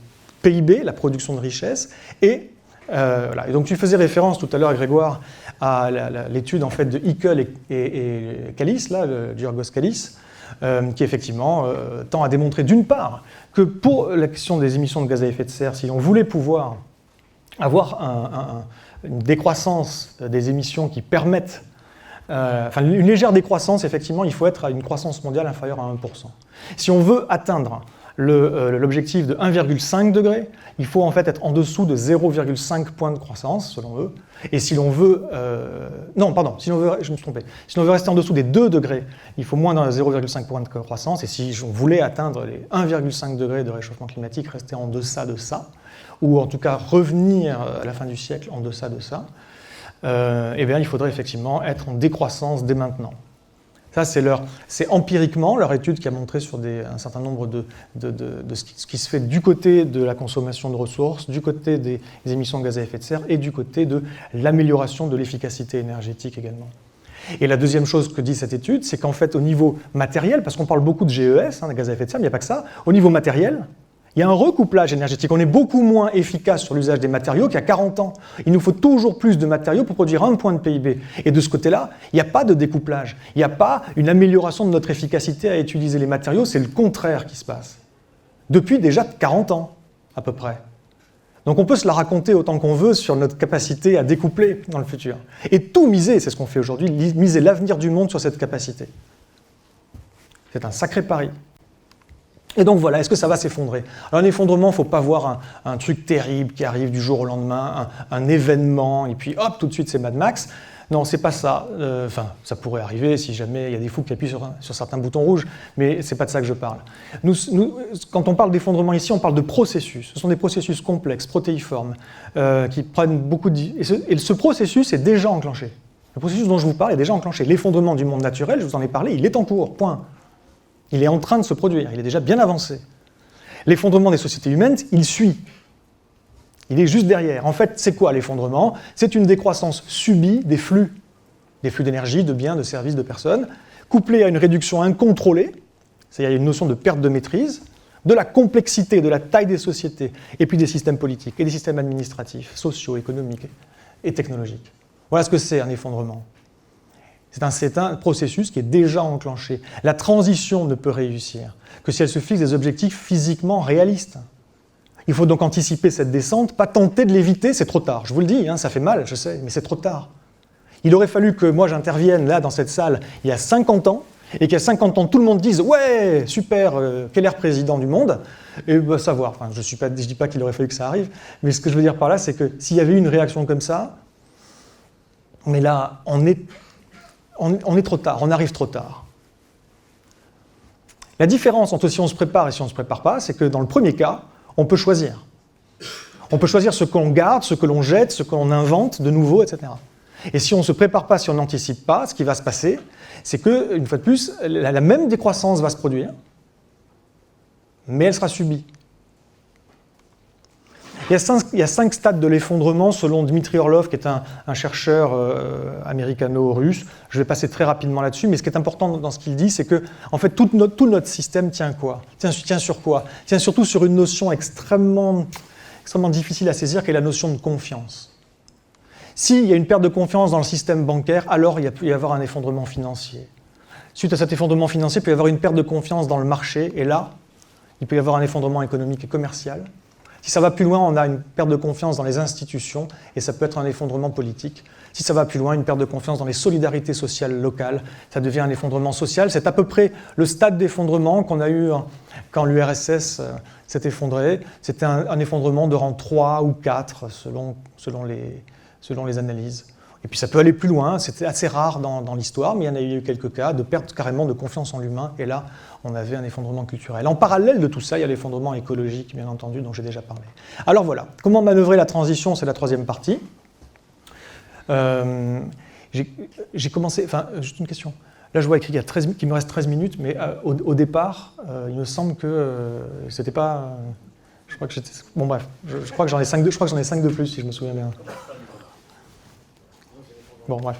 PIB, la production de richesse, et voilà. Et donc tu faisais référence tout à l'heure, Grégoire, à l'étude en fait de Hickel et Kallis, là, Giorgos Kallis, qui effectivement tend à démontrer d'une part que pour la question des émissions de gaz à effet de serre, si on voulait pouvoir avoir une décroissance des émissions qui permettent une légère décroissance, effectivement, il faut être à une croissance mondiale inférieure à 1%. Si on veut atteindre l'objectif de 1,5 degré, il faut en fait être en dessous de 0,5 points de croissance, selon eux. Et si l'on veut... je me suis trompé. Si l'on veut rester en dessous des 2 degrés, il faut moins de 0,5 points de croissance. Et si on voulait atteindre les 1,5 degrés de réchauffement climatique, rester en deçà de ça, ou en tout cas revenir à la fin du siècle en deçà de ça, il faudrait effectivement être en décroissance dès maintenant. Ça, c'est empiriquement leur étude qui a montré sur un certain nombre de ce qui se fait du côté de la consommation de ressources, du côté des émissions de gaz à effet de serre et du côté de l'amélioration de l'efficacité énergétique également. Et la deuxième chose que dit cette étude, c'est qu'en fait, au niveau matériel, parce qu'on parle beaucoup de GES, de gaz à effet de serre, mais il n'y a pas que ça, au niveau matériel, il y a un recouplage énergétique. On est beaucoup moins efficace sur l'usage des matériaux qu'il y a 40 ans. Il nous faut toujours plus de matériaux pour produire 1 point de PIB. Et de ce côté-là, il n'y a pas de découplage. Il n'y a pas une amélioration de notre efficacité à utiliser les matériaux. C'est le contraire qui se passe. Depuis déjà 40 ans, à peu près. Donc on peut se la raconter autant qu'on veut sur notre capacité à découpler dans le futur. Et tout miser, c'est ce qu'on fait aujourd'hui, miser l'avenir du monde sur cette capacité. C'est un sacré pari. Et donc voilà, est-ce que ça va s'effondrer? Alors un effondrement, il ne faut pas voir un truc terrible qui arrive du jour au lendemain, un événement, et puis hop, tout de suite c'est Mad Max. Non, c'est pas ça. Enfin, ça pourrait arriver si jamais il y a des fous qui appuient sur certains boutons rouges, mais c'est pas de ça que je parle. Nous, quand on parle d'effondrement ici, on parle de processus. Ce sont des processus complexes, protéiformes, qui prennent beaucoup de... Et ce processus est déjà enclenché. Le processus dont je vous parle est déjà enclenché. L'effondrement du monde naturel, je vous en ai parlé, il est en cours, point. Il est en train de se produire, il est déjà bien avancé. L'effondrement des sociétés humaines, il suit. Il est juste derrière. En fait, c'est quoi l'effondrement? C'est une décroissance subie des flux d'énergie, de biens, de services, de personnes, couplée à une réduction incontrôlée, c'est-à-dire il y a une notion de perte de maîtrise, de la complexité, de la taille des sociétés, et puis des systèmes politiques, et des systèmes administratifs, sociaux, économiques et technologiques. Voilà ce que c'est un effondrement. C'est un processus qui est déjà enclenché. La transition ne peut réussir que si elle se fixe des objectifs physiquement réalistes. Il faut donc anticiper cette descente, pas tenter de l'éviter, c'est trop tard. Je vous le dis, ça fait mal, je sais, mais c'est trop tard. Il aurait fallu que moi j'intervienne là dans cette salle il y a 50 ans, et qu'il y a 50 ans tout le monde dise « Ouais, super, quel est le président du monde ?» Et savoir, enfin, je ne dis pas qu'il aurait fallu que ça arrive, mais ce que je veux dire par là, c'est que s'il y avait eu une réaction comme ça, mais là, on est trop tard, on arrive trop tard. La différence entre si on se prépare et si on ne se prépare pas, c'est que dans le premier cas, on peut choisir. On peut choisir ce qu'on garde, ce que l'on jette, ce que l'on invente de nouveau, etc. Et si on ne se prépare pas, si on n'anticipe pas, ce qui va se passer, c'est que, une fois de plus, la même décroissance va se produire, mais elle sera subie. Il y a 5 stades de l'effondrement selon Dmitri Orlov, qui est un chercheur américano-russe. Je vais passer très rapidement là-dessus, mais ce qui est important dans ce qu'il dit, c'est que en fait, tout notre système tient quoi? Tient sur quoi? Tient surtout sur une notion extrêmement difficile à saisir, qui est la notion de confiance. S'il y a une perte de confiance dans le système bancaire, alors il peut y avoir un effondrement financier. Suite à cet effondrement financier, il peut y avoir une perte de confiance dans le marché, et là, il peut y avoir un effondrement économique et commercial. Si ça va plus loin, on a une perte de confiance dans les institutions, et ça peut être un effondrement politique. Si ça va plus loin, une perte de confiance dans les solidarités sociales locales, ça devient un effondrement social. C'est à peu près le stade d'effondrement qu'on a eu quand l'URSS s'est effondrée. C'était un effondrement de rang 3 ou 4, selon les analyses. Et puis ça peut aller plus loin, c'était assez rare dans l'histoire, mais il y en a eu quelques cas de perte carrément de confiance en l'humain, et là, on avait un effondrement culturel. En parallèle de tout ça, il y a l'effondrement écologique, bien entendu, dont j'ai déjà parlé. Alors voilà, comment manœuvrer la transition, c'est la troisième partie. J'ai commencé, enfin, juste une question. Là, je vois écrit qu'il me reste 13 minutes, mais au départ, il me semble que c'était pas... je crois que j'étais... Bon bref, je crois que j'en ai 5 de plus, si je me souviens bien. Bon, bref.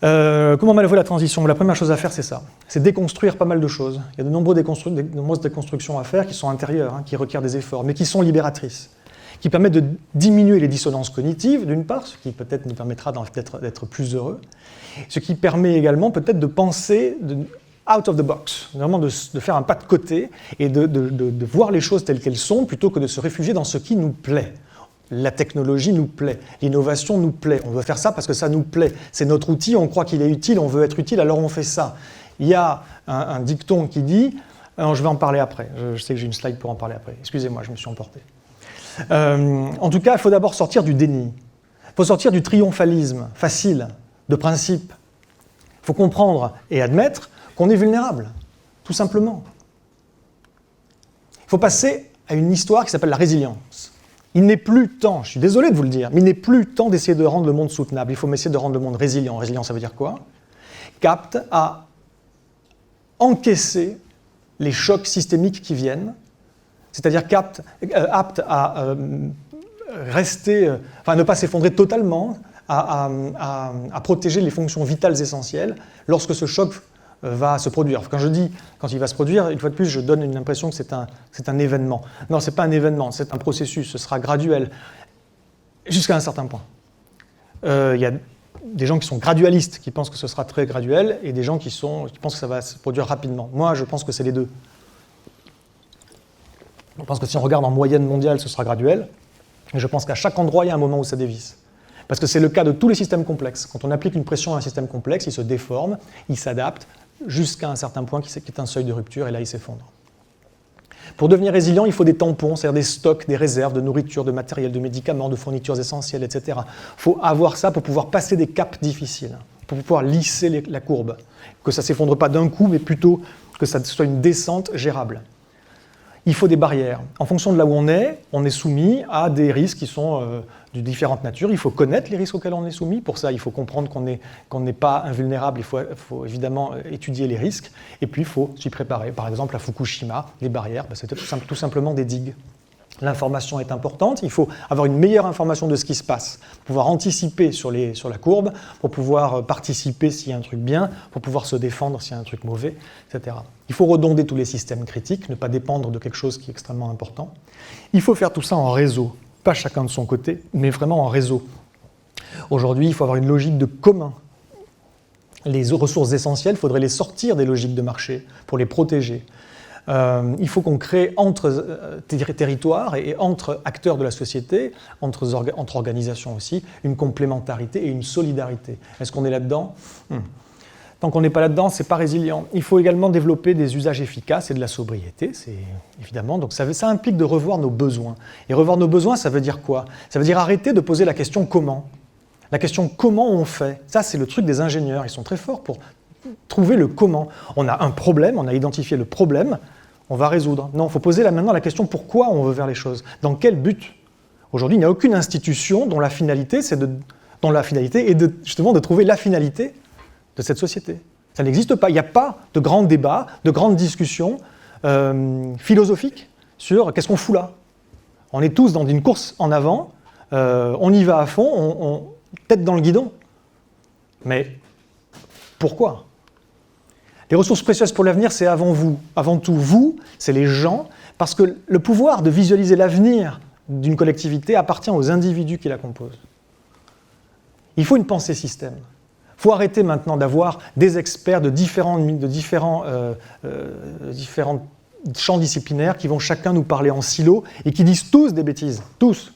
Comment manœuvrer la transition? La première chose à faire, c'est ça. C'est déconstruire pas mal de choses. Il y a de nombreuses déconstructions à faire qui sont intérieures, qui requièrent des efforts, mais qui sont libératrices, qui permettent de diminuer les dissonances cognitives, d'une part, ce qui peut-être nous permettra d'être plus heureux, ce qui permet également peut-être de penser out of the box, vraiment de faire un pas de côté et de voir les choses telles qu'elles sont, plutôt que de se réfugier dans ce qui nous plaît. La technologie nous plaît, l'innovation nous plaît, on veut faire ça parce que ça nous plaît. C'est notre outil, on croit qu'il est utile, on veut être utile, alors on fait ça. Il y a un dicton qui dit, alors je vais en parler après, je sais que j'ai une slide pour en parler après, excusez-moi, je me suis emporté. En tout cas, il faut d'abord sortir du déni, il faut sortir du triomphalisme facile, de principe. Il faut comprendre et admettre qu'on est vulnérable, tout simplement. Il faut passer à une histoire qui s'appelle la résilience. Il n'est plus temps, je suis désolé de vous le dire, mais il n'est plus temps d'essayer de rendre le monde soutenable. Il faut essayer de rendre le monde résilient. Résilient, ça veut dire quoi? Apte à encaisser les chocs systémiques qui viennent, c'est-à-dire apte à rester, enfin ne pas s'effondrer totalement, à protéger les fonctions vitales essentielles lorsque ce choc va se produire. Quand je dis quand il va se produire, une fois de plus, je donne une impression que c'est un événement. Non, ce n'est pas un événement, c'est un processus, ce sera graduel, jusqu'à un certain point. Il y a des gens qui sont gradualistes, qui pensent que ce sera très graduel, et des gens qui pensent que ça va se produire rapidement. Moi, je pense que c'est les deux. Je pense que si on regarde en moyenne mondiale, ce sera graduel, mais je pense qu'à chaque endroit, il y a un moment où ça dévisse. Parce que c'est le cas de tous les systèmes complexes. Quand on applique une pression à un système complexe, il se déforme, il s'adapte, jusqu'à un certain point qui est un seuil de rupture, et là il s'effondre. Pour devenir résilient, il faut des tampons, c'est-à-dire des stocks, des réserves de nourriture, de matériel, de médicaments, de fournitures essentielles, etc. Il faut avoir ça pour pouvoir passer des caps difficiles, pour pouvoir lisser la courbe, que ça ne s'effondre pas d'un coup, mais plutôt que ça soit une descente gérable. Il faut des barrières. En fonction de là où on est soumis à des risques qui sont de différentes natures. Il faut connaître les risques auxquels on est soumis. Pour ça, il faut comprendre qu'on n'est pas invulnérable. Il faut évidemment étudier les risques. Et puis, il faut s'y préparer. Par exemple, à Fukushima, les barrières, c'était tout simplement des digues. L'information est importante. Il faut avoir une meilleure information de ce qui se passe, pour pouvoir anticiper sur la courbe, pour pouvoir participer s'il y a un truc bien, pour pouvoir se défendre s'il y a un truc mauvais, etc. Il faut redonder tous les systèmes critiques, ne pas dépendre de quelque chose qui est extrêmement important. Il faut faire tout ça en réseau, pas chacun de son côté, mais vraiment en réseau. Aujourd'hui, il faut avoir une logique de commun. Les ressources essentielles, il faudrait les sortir des logiques de marché pour les protéger. Il faut qu'on crée entre territoires et entre acteurs de la société, entre organisations aussi, une complémentarité et une solidarité. Est-ce qu'on est là-dedans ? Tant qu'on n'est pas là-dedans, ce n'est pas résilient. Il faut également développer des usages efficaces et de la sobriété, c'est évidemment. Donc ça implique de revoir nos besoins. Et revoir nos besoins, ça veut dire quoi ? Ça veut dire arrêter de poser la question « comment ?» La question « comment on fait ?» Ça, c'est le truc des ingénieurs. Ils sont très forts pour trouver le comment. On a un problème, on a identifié le problème, on va résoudre. Non, il faut poser maintenant la question pourquoi on veut faire les choses. Dans quel but ? Aujourd'hui, il n'y a aucune institution dont la finalité est justement de trouver la finalité de cette société. Ça n'existe pas. Il n'y a pas de grands débats, de grandes discussions philosophiques sur qu'est-ce qu'on fout là. On est tous dans une course en avant, on y va à fond, on tête dans le guidon. Mais pourquoi ? Les ressources précieuses pour l'avenir, c'est avant tout vous, c'est les gens, parce que le pouvoir de visualiser l'avenir d'une collectivité appartient aux individus qui la composent. Il faut une pensée système. Il faut arrêter maintenant d'avoir des experts de différents champs disciplinaires qui vont chacun nous parler en silo et qui disent tous des bêtises, tous.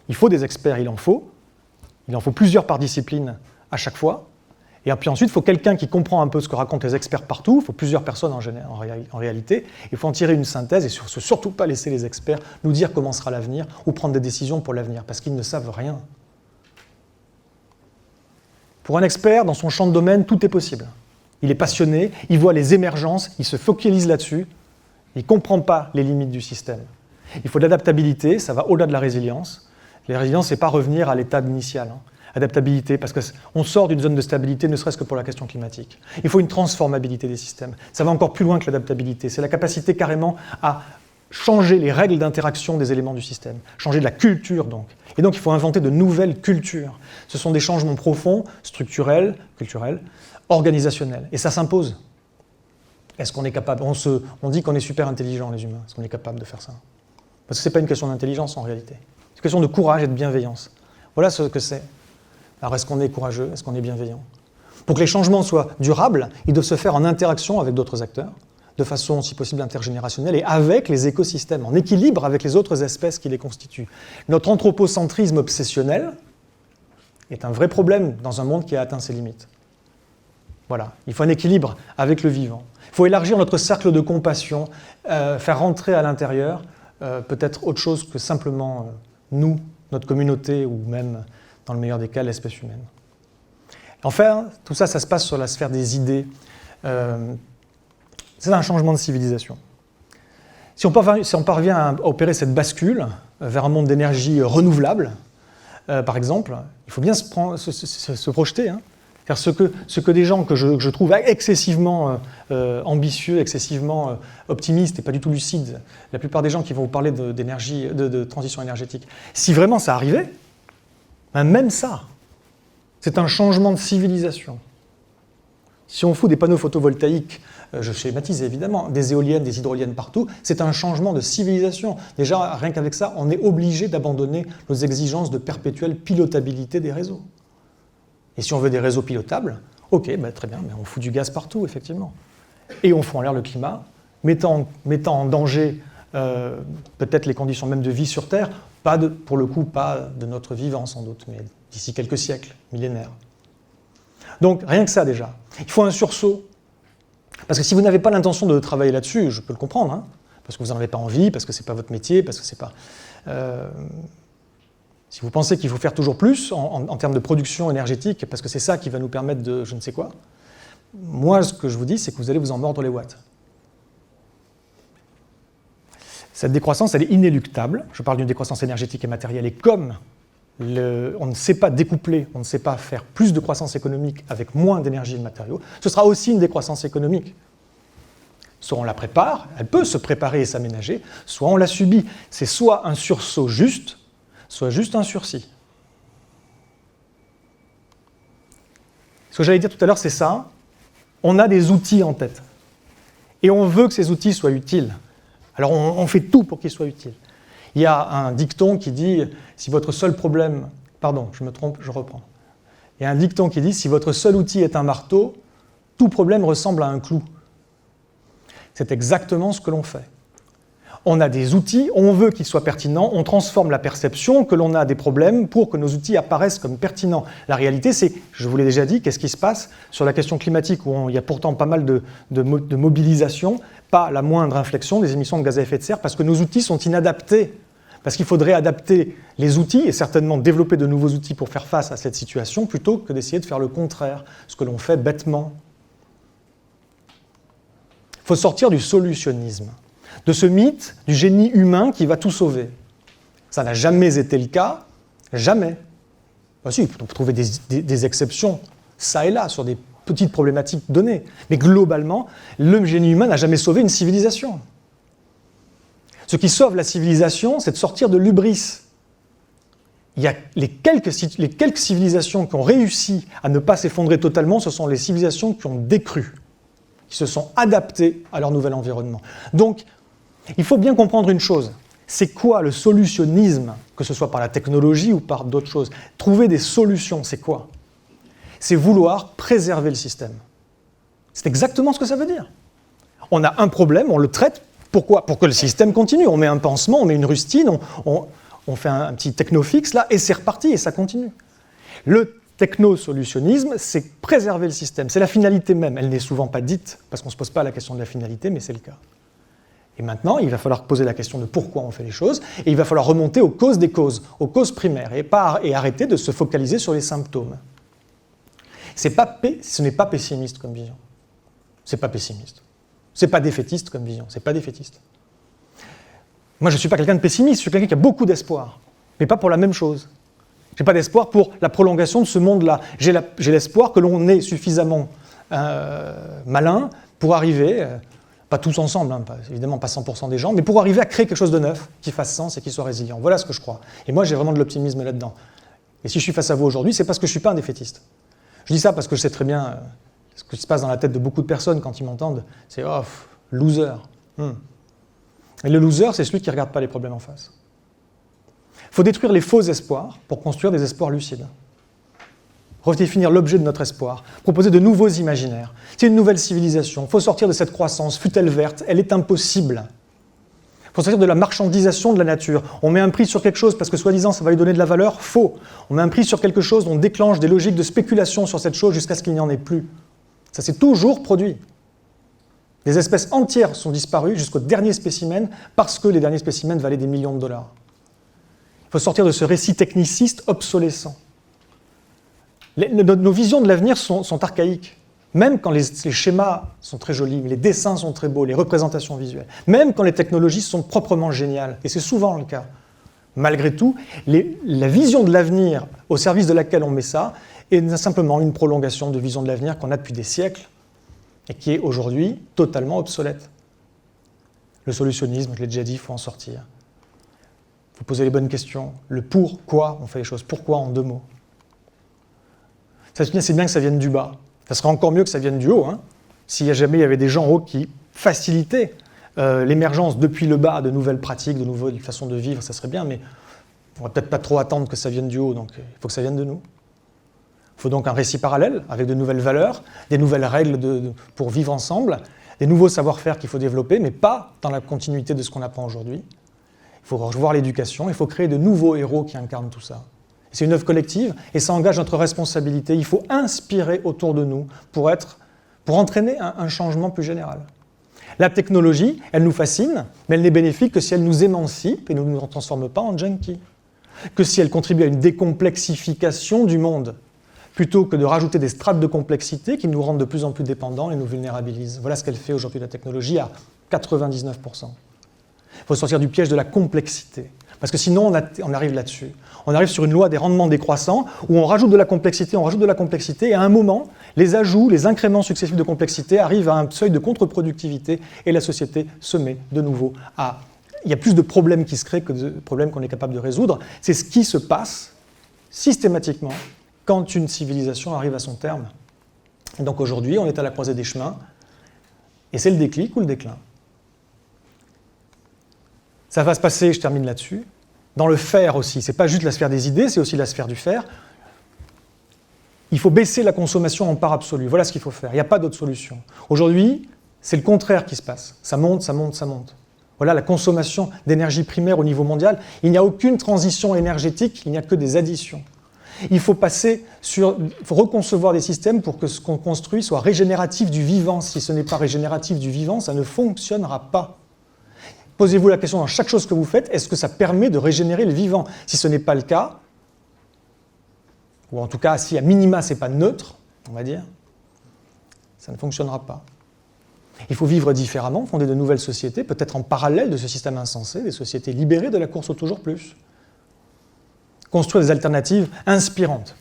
Il faut des experts, il en faut plusieurs par discipline à chaque fois. Et puis ensuite, il faut quelqu'un qui comprend un peu ce que racontent les experts partout. Il faut plusieurs personnes en réalité. Il faut en tirer une synthèse et surtout pas laisser les experts nous dire comment sera l'avenir ou prendre des décisions pour l'avenir, parce qu'ils ne savent rien. Pour un expert, dans son champ de domaine, tout est possible. Il est passionné, il voit les émergences, il se focalise là-dessus, il ne comprend pas les limites du système. Il faut de l'adaptabilité, ça va au-delà de la résilience. La résilience, ce n'est pas revenir à l'état initial. Adaptabilité, parce qu'on sort d'une zone de stabilité, ne serait-ce que pour la question climatique. Il faut une transformabilité des systèmes. Ça va encore plus loin que l'adaptabilité. C'est la capacité carrément à changer les règles d'interaction des éléments du système, changer de la culture donc. Et donc il faut inventer de nouvelles cultures. Ce sont des changements profonds, structurels, culturels, organisationnels. Et ça s'impose. Est-ce qu'on est capable ? On dit qu'on est super intelligents les humains. Est-ce qu'on est capable de faire ça ? Parce que ce n'est pas une question d'intelligence en réalité. C'est une question de courage et de bienveillance. Voilà ce que c'est. Alors est-ce qu'on est courageux ? Est-ce qu'on est bienveillant ? Pour que les changements soient durables, ils doivent se faire en interaction avec d'autres acteurs, de façon, si possible, intergénérationnelle, et avec les écosystèmes, en équilibre avec les autres espèces qui les constituent. Notre anthropocentrisme obsessionnel est un vrai problème dans un monde qui a atteint ses limites. Voilà, il faut un équilibre avec le vivant. Il faut élargir notre cercle de compassion, faire rentrer à l'intérieur peut-être autre chose que simplement nous, notre communauté, ou même, dans le meilleur des cas, l'espèce humaine. Enfin, tout ça, ça se passe sur la sphère des idées. C'est un changement de civilisation. Si on parvient à opérer cette bascule vers un monde d'énergie renouvelable, par exemple, il faut bien se projeter. Car ce que des gens que je trouve excessivement ambitieux, excessivement optimistes et pas du tout lucides, la plupart des gens qui vont vous parler de transition énergétique, si vraiment ça arrivait, même ça, c'est un changement de civilisation. Si on fout des panneaux photovoltaïques, je schématise évidemment, des éoliennes, des hydroliennes partout, c'est un changement de civilisation. Déjà, rien qu'avec ça, on est obligé d'abandonner nos exigences de perpétuelle pilotabilité des réseaux. Et si on veut des réseaux pilotables, ok, très bien, mais on fout du gaz partout, effectivement. Et on fout en l'air le climat, mettant en danger peut-être les conditions même de vie sur Terre, pour le coup, pas de notre vivant sans doute, mais d'ici quelques siècles, millénaires. Donc rien que ça déjà. Il faut un sursaut Parce que si vous n'avez pas l'intention de travailler là-dessus, je peux le comprendre, hein, parce que vous n'en avez pas envie, parce que ce n'est pas votre métier, parce que c'est pas... si vous pensez qu'il faut faire toujours plus en termes de production énergétique, parce que c'est ça qui va nous permettre de je ne sais quoi, moi, ce que je vous dis, c'est que vous allez vous en mordre les watts. Cette décroissance, elle est inéluctable. Je parle d'une décroissance énergétique et matérielle, et comme on ne sait pas découpler, on ne sait pas faire plus de croissance économique avec moins d'énergie et de matériaux, ce sera aussi une décroissance économique. Soit on la prépare, elle peut se préparer et s'aménager, soit on la subit. C'est soit un sursaut juste, soit juste un sursis. Ce que j'allais dire tout à l'heure, c'est ça. On a des outils en tête. Et on veut que ces outils soient utiles. Alors on fait tout pour qu'ils soient utiles. Il y a un dicton qui dit, si votre seul problème... Pardon, je me trompe, je reprends. Il y a un dicton qui dit, si votre seul outil est un marteau, tout problème ressemble à un clou. C'est exactement ce que l'on fait. On a des outils, on veut qu'ils soient pertinents, on transforme la perception que l'on a des problèmes pour que nos outils apparaissent comme pertinents. La réalité, c'est, je vous l'ai déjà dit, qu'est-ce qui se passe sur la question climatique où il y a pourtant pas mal de mobilisation, pas la moindre inflexion des émissions de gaz à effet de serre, parce que nos outils sont inadaptés. Parce qu'il faudrait adapter les outils et certainement développer de nouveaux outils pour faire face à cette situation plutôt que d'essayer de faire le contraire, ce que l'on fait bêtement. Il faut sortir du solutionnisme, de ce mythe du génie humain qui va tout sauver. Ça n'a jamais été le cas, jamais. Ben si, vous trouvez des exceptions, ça et là, sur des petites problématiques données. Mais globalement, le génie humain n'a jamais sauvé une civilisation. Ce qui sauve la civilisation, c'est de sortir de l'hubris. Il y a les quelques civilisations qui ont réussi à ne pas s'effondrer totalement, ce sont les civilisations qui ont décru, qui se sont adaptées à leur nouvel environnement. Donc, il faut bien comprendre une chose. C'est quoi le solutionnisme, que ce soit par la technologie ou par d'autres choses? Trouver des solutions, c'est quoi? C'est vouloir préserver le système. C'est exactement ce que ça veut dire. On a un problème, on le traite. Pourquoi? Pour que le système continue. On met un pansement, on met une rustine, on fait un petit technofixe là, et c'est reparti, et ça continue. Le technosolutionnisme, c'est préserver le système. C'est la finalité même. Elle n'est souvent pas dite, parce qu'on ne se pose pas la question de la finalité, mais c'est le cas. Et maintenant, il va falloir poser la question de pourquoi on fait les choses, et il va falloir remonter aux causes des causes, aux causes primaires, et arrêter de se focaliser sur les symptômes. Ce n'est pas pessimiste comme vision. C'est pas pessimiste. C'est pas défaitiste comme vision, c'est pas défaitiste. Moi, je ne suis pas quelqu'un de pessimiste, je suis quelqu'un qui a beaucoup d'espoir, mais pas pour la même chose. Je n'ai pas d'espoir pour la prolongation de ce monde-là. J'ai l'espoir que l'on est suffisamment malin pour arriver, pas tous ensemble, hein, évidemment pas 100% des gens, mais pour arriver à créer quelque chose de neuf, qui fasse sens et qui soit résilient. Voilà ce que je crois. Et moi, j'ai vraiment de l'optimisme là-dedans. Et si je suis face à vous aujourd'hui, c'est parce que je ne suis pas un défaitiste. Je dis ça parce que je sais très bien... Ce qui se passe dans la tête de beaucoup de personnes quand ils m'entendent, c'est « oh, loser ». Et le loser, c'est celui qui ne regarde pas les problèmes en face. Il faut détruire les faux espoirs pour construire des espoirs lucides. Redéfinir l'objet de notre espoir, proposer de nouveaux imaginaires. C'est une nouvelle civilisation. Il faut sortir de cette croissance, fût-elle verte, elle est impossible. Il faut sortir de la marchandisation de la nature. On met un prix sur quelque chose parce que soi-disant ça va lui donner de la valeur, faux. On met un prix sur quelque chose, on déclenche des logiques de spéculation sur cette chose jusqu'à ce qu'il n'y en ait plus. Ça s'est toujours produit. Des espèces entières sont disparues jusqu'au dernier spécimen parce que les derniers spécimens valaient des millions de dollars. Il faut sortir de ce récit techniciste obsolescent. Nos visions de l'avenir sont archaïques. Même quand les schémas sont très jolis, les dessins sont très beaux, les représentations visuelles. Même quand les technologies sont proprement géniales, et c'est souvent le cas. Malgré tout, la vision de l'avenir au service de laquelle on met ça est simplement une prolongation de vision de l'avenir qu'on a depuis des siècles et qui est aujourd'hui totalement obsolète. Le solutionnisme, je l'ai déjà dit, il faut en sortir. Il faut poser les bonnes questions. Le pourquoi on fait les choses. Pourquoi en 2 mots. C'est bien que ça vienne du bas. Ça serait encore mieux que ça vienne du haut. Hein. S'il y a jamais il y avait des gens en haut qui facilitaient l'émergence depuis le bas de nouvelles pratiques, de nouvelles façons de vivre, ça serait bien, mais on ne va peut-être pas trop attendre que ça vienne du haut, donc il faut que ça vienne de nous. Il faut donc un récit parallèle, avec de nouvelles valeurs, des nouvelles règles pour vivre ensemble, des nouveaux savoir-faire qu'il faut développer, mais pas dans la continuité de ce qu'on apprend aujourd'hui. Il faut revoir l'éducation, il faut créer de nouveaux héros qui incarnent tout ça. C'est une œuvre collective, et ça engage notre responsabilité. Il faut inspirer autour de nous pour pour entraîner un changement plus général. La technologie, elle nous fascine, mais elle n'est bénéfique que si elle nous émancipe et ne nous transforme pas en junkies. Que si elle contribue à une décomplexification du monde, plutôt que de rajouter des strates de complexité qui nous rendent de plus en plus dépendants et nous vulnérabilisent. Voilà ce qu'elle fait aujourd'hui, la technologie, à 99%. Il faut sortir du piège de la complexité, parce que sinon on arrive là-dessus. On arrive sur une loi des rendements décroissants, où on rajoute de la complexité, et à un moment, les ajouts, les incréments successifs de complexité arrivent à un seuil de contre-productivité, et la société se met de nouveau à... Il y a plus de problèmes qui se créent que de problèmes qu'on est capable de résoudre. C'est ce qui se passe systématiquement quand une civilisation arrive à son terme. Et donc aujourd'hui, on est à la croisée des chemins, et c'est le déclic ou le déclin. Ça va se passer, je termine là-dessus, dans le faire aussi. Ce n'est pas juste la sphère des idées, c'est aussi la sphère du faire. Il faut baisser la consommation en part absolue. Voilà ce qu'il faut faire. Il n'y a pas d'autre solution. Aujourd'hui, c'est le contraire qui se passe. Ça monte, ça monte, ça monte. Voilà la consommation d'énergie primaire au niveau mondial. Il n'y a aucune transition énergétique, il n'y a que des additions. Il faut reconcevoir des systèmes pour que ce qu'on construit soit régénératif du vivant. Si ce n'est pas régénératif du vivant, ça ne fonctionnera pas. Posez-vous la question dans chaque chose que vous faites, est-ce que ça permet de régénérer le vivant? Si ce n'est pas le cas, ou en tout cas si à minima ce n'est pas neutre, on va dire, ça ne fonctionnera pas. Il faut vivre différemment, fonder de nouvelles sociétés, peut-être en parallèle de ce système insensé, des sociétés libérées de la course au toujours plus. Construire des alternatives inspirantes.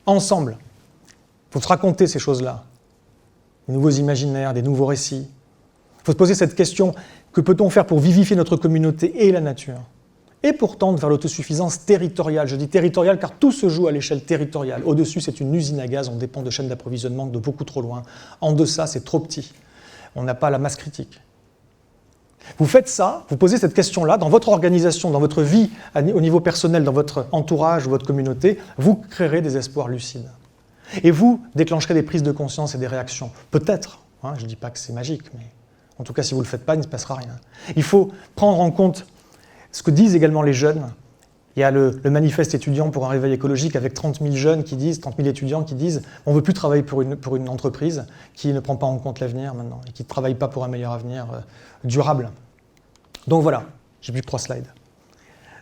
Ensemble. Il faut se raconter ces choses-là. Des nouveaux imaginaires, des nouveaux récits. Il faut se poser cette question, que peut-on faire pour vivifier notre communauté et la nature? Et pour tendre vers l'autosuffisance territoriale. Je dis territoriale car tout se joue à l'échelle territoriale. Au-dessus, c'est une usine à gaz, on dépend de chaînes d'approvisionnement de beaucoup trop loin. En deçà, c'est trop petit. On n'a pas la masse critique. Vous faites ça, vous posez cette question-là dans votre organisation, dans votre vie, au niveau personnel, dans votre entourage ou votre communauté, vous créerez des espoirs lucides. Et vous déclencherez des prises de conscience et des réactions. Peut-être, je ne dis pas que c'est magique, mais en tout cas, si vous ne le faites pas, il ne se passera rien. Il faut prendre en compte ce que disent également les jeunes. Il y a le manifeste étudiant pour un réveil écologique avec 30 000 jeunes qui disent, 30 000 étudiants qui disent on ne veut plus travailler pour une entreprise qui ne prend pas en compte l'avenir maintenant et qui ne travaille pas pour un meilleur avenir durable. Donc voilà, j'ai plus que 3 slides.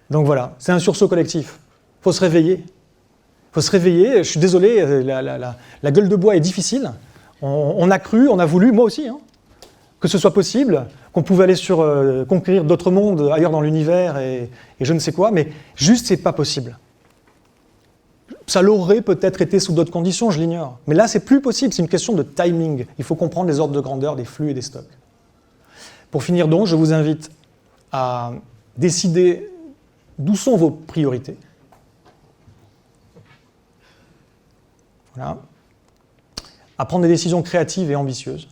Donc voilà, c'est un sursaut collectif. Il faut se réveiller. Il faut se réveiller. Je suis désolé, la gueule de bois est difficile. On a cru, on a voulu, moi aussi, que ce soit possible, qu'on pouvait aller conquérir d'autres mondes ailleurs dans l'univers et je ne sais quoi, mais juste, c'est pas possible. Ça l'aurait peut-être été sous d'autres conditions, je l'ignore. Mais là, c'est plus possible, c'est une question de timing. Il faut comprendre les ordres de grandeur des flux et des stocks. Pour finir donc, je vous invite à décider d'où sont vos priorités. Voilà. À prendre des décisions créatives et ambitieuses.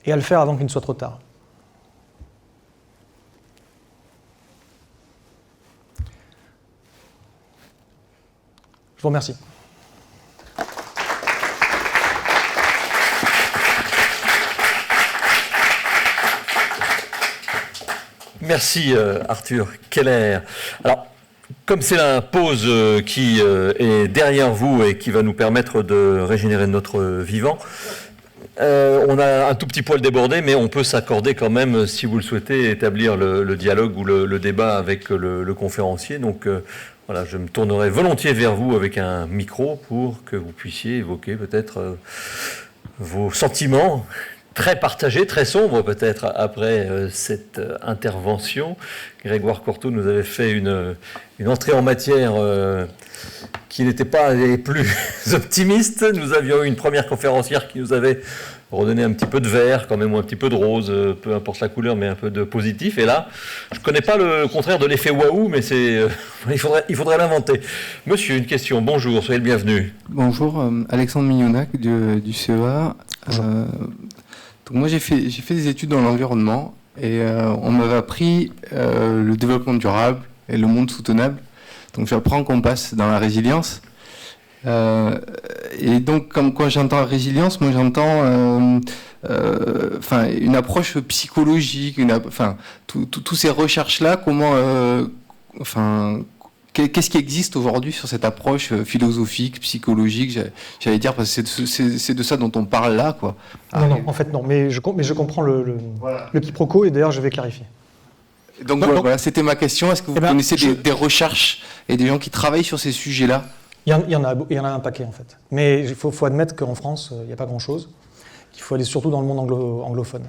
Et à le faire avant qu'il ne soit trop tard. Je vous remercie. Merci Arthur Keller. Alors, comme c'est la pause qui est derrière vous et qui va nous permettre de régénérer notre vivant, on a un tout petit poil débordé, mais on peut s'accorder quand même, si vous le souhaitez, établir le dialogue ou le débat avec le conférencier. Donc voilà, je me tournerai volontiers vers vous avec un micro pour que vous puissiez évoquer peut-être vos sentiments très partagés, très sombres peut-être après cette intervention. Grégoire Corteau nous avait fait une entrée en matière qui n'était pas les plus optimistes. Nous avions eu une première conférencière qui nous avait redonné un petit peu de vert, quand même, ou un petit peu de rose, peu importe la couleur, mais un peu de positif. Et là, je ne connais pas le contraire de l'effet waouh, mais il faudrait l'inventer. Monsieur, une question. Bonjour, soyez le bienvenu. Bonjour, Alexandre Mignonac du CEA. Donc moi, j'ai fait des études dans l'environnement et on m'avait appris le développement durable et le monde soutenable. Donc j'apprends qu'on passe dans la résilience. Et donc quand j'entends la résilience, moi j'entends une approche psychologique, toutes ces recherches-là, qu'est-ce qui existe aujourd'hui sur cette approche philosophique, psychologique, j'allais dire, parce que c'est de ça dont on parle là, quoi. Non, en fait non, mais je comprends le quiproquo, et d'ailleurs je vais clarifier. Donc voilà, c'était ma question. Est-ce que vous connaissez des recherches et des gens qui travaillent sur ces sujets-là? Il y en a un paquet en fait. Mais il faut admettre qu'en France, il n'y a pas grand-chose, qu'il faut aller surtout dans le monde anglophone.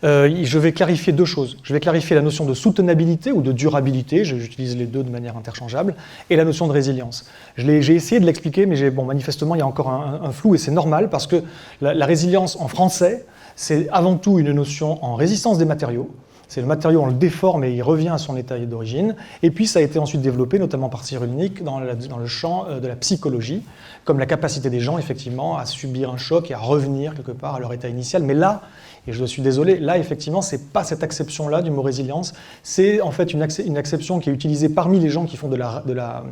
Je vais clarifier deux choses. Je vais clarifier la notion de soutenabilité ou de durabilité, j'utilise les deux de manière interchangeable, et la notion de résilience. J'ai essayé de l'expliquer, mais manifestement, il y a encore un flou, et c'est normal, parce que la résilience en français, c'est avant tout une notion en résistance des matériaux. C'est le matériau, on le déforme et il revient à son état d'origine. Et puis ça a été ensuite développé, notamment par Cyrulnik, dans le champ de la psychologie, comme la capacité des gens, effectivement, à subir un choc et à revenir quelque part à leur état initial. Mais là, et je suis désolé, là, effectivement, c'est pas cette acception-là du mot résilience. C'est en fait une acception qui est utilisée parmi les gens qui font de la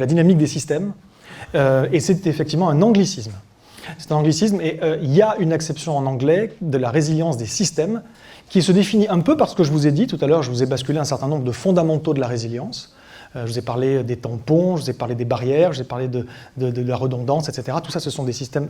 dynamique des systèmes. Et c'est effectivement un anglicisme. C'est un anglicisme, et il y a une acception en anglais de la résilience des systèmes qui se définit un peu par ce que je vous ai dit tout à l'heure. Je vous ai basculé un certain nombre de fondamentaux de la résilience. Je vous ai parlé des tampons, je vous ai parlé des barrières, je vous ai parlé de la redondance, etc. Tout ça, ce sont des systèmes,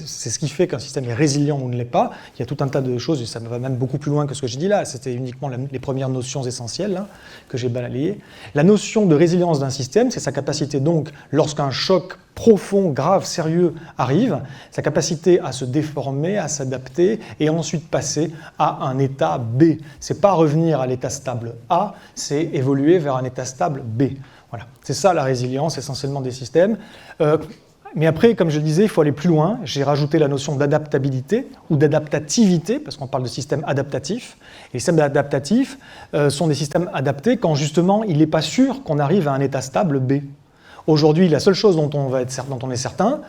c'est ce qui fait qu'un système est résilient ou ne l'est pas. Il y a tout un tas de choses, et ça va même beaucoup plus loin que ce que j'ai dit là. C'était uniquement les premières notions essentielles là, que j'ai balayées. La notion de résilience d'un système, c'est sa capacité donc, lorsqu'un choc profond, grave, sérieux arrive, sa capacité à se déformer, à s'adapter et ensuite passer à un état B. C'est pas revenir à l'état stable A, c'est évoluer vers un état stable B. Voilà. C'est ça la résilience essentiellement des systèmes. Mais après, comme je le disais, il faut aller plus loin. J'ai rajouté la notion d'adaptabilité ou d'adaptativité, parce qu'on parle de systèmes adaptatifs. Et les systèmes adaptatifs sont des systèmes adaptés quand justement il n'est pas sûr qu'on arrive à un état stable B. Aujourd'hui, la seule chose dont on est certain,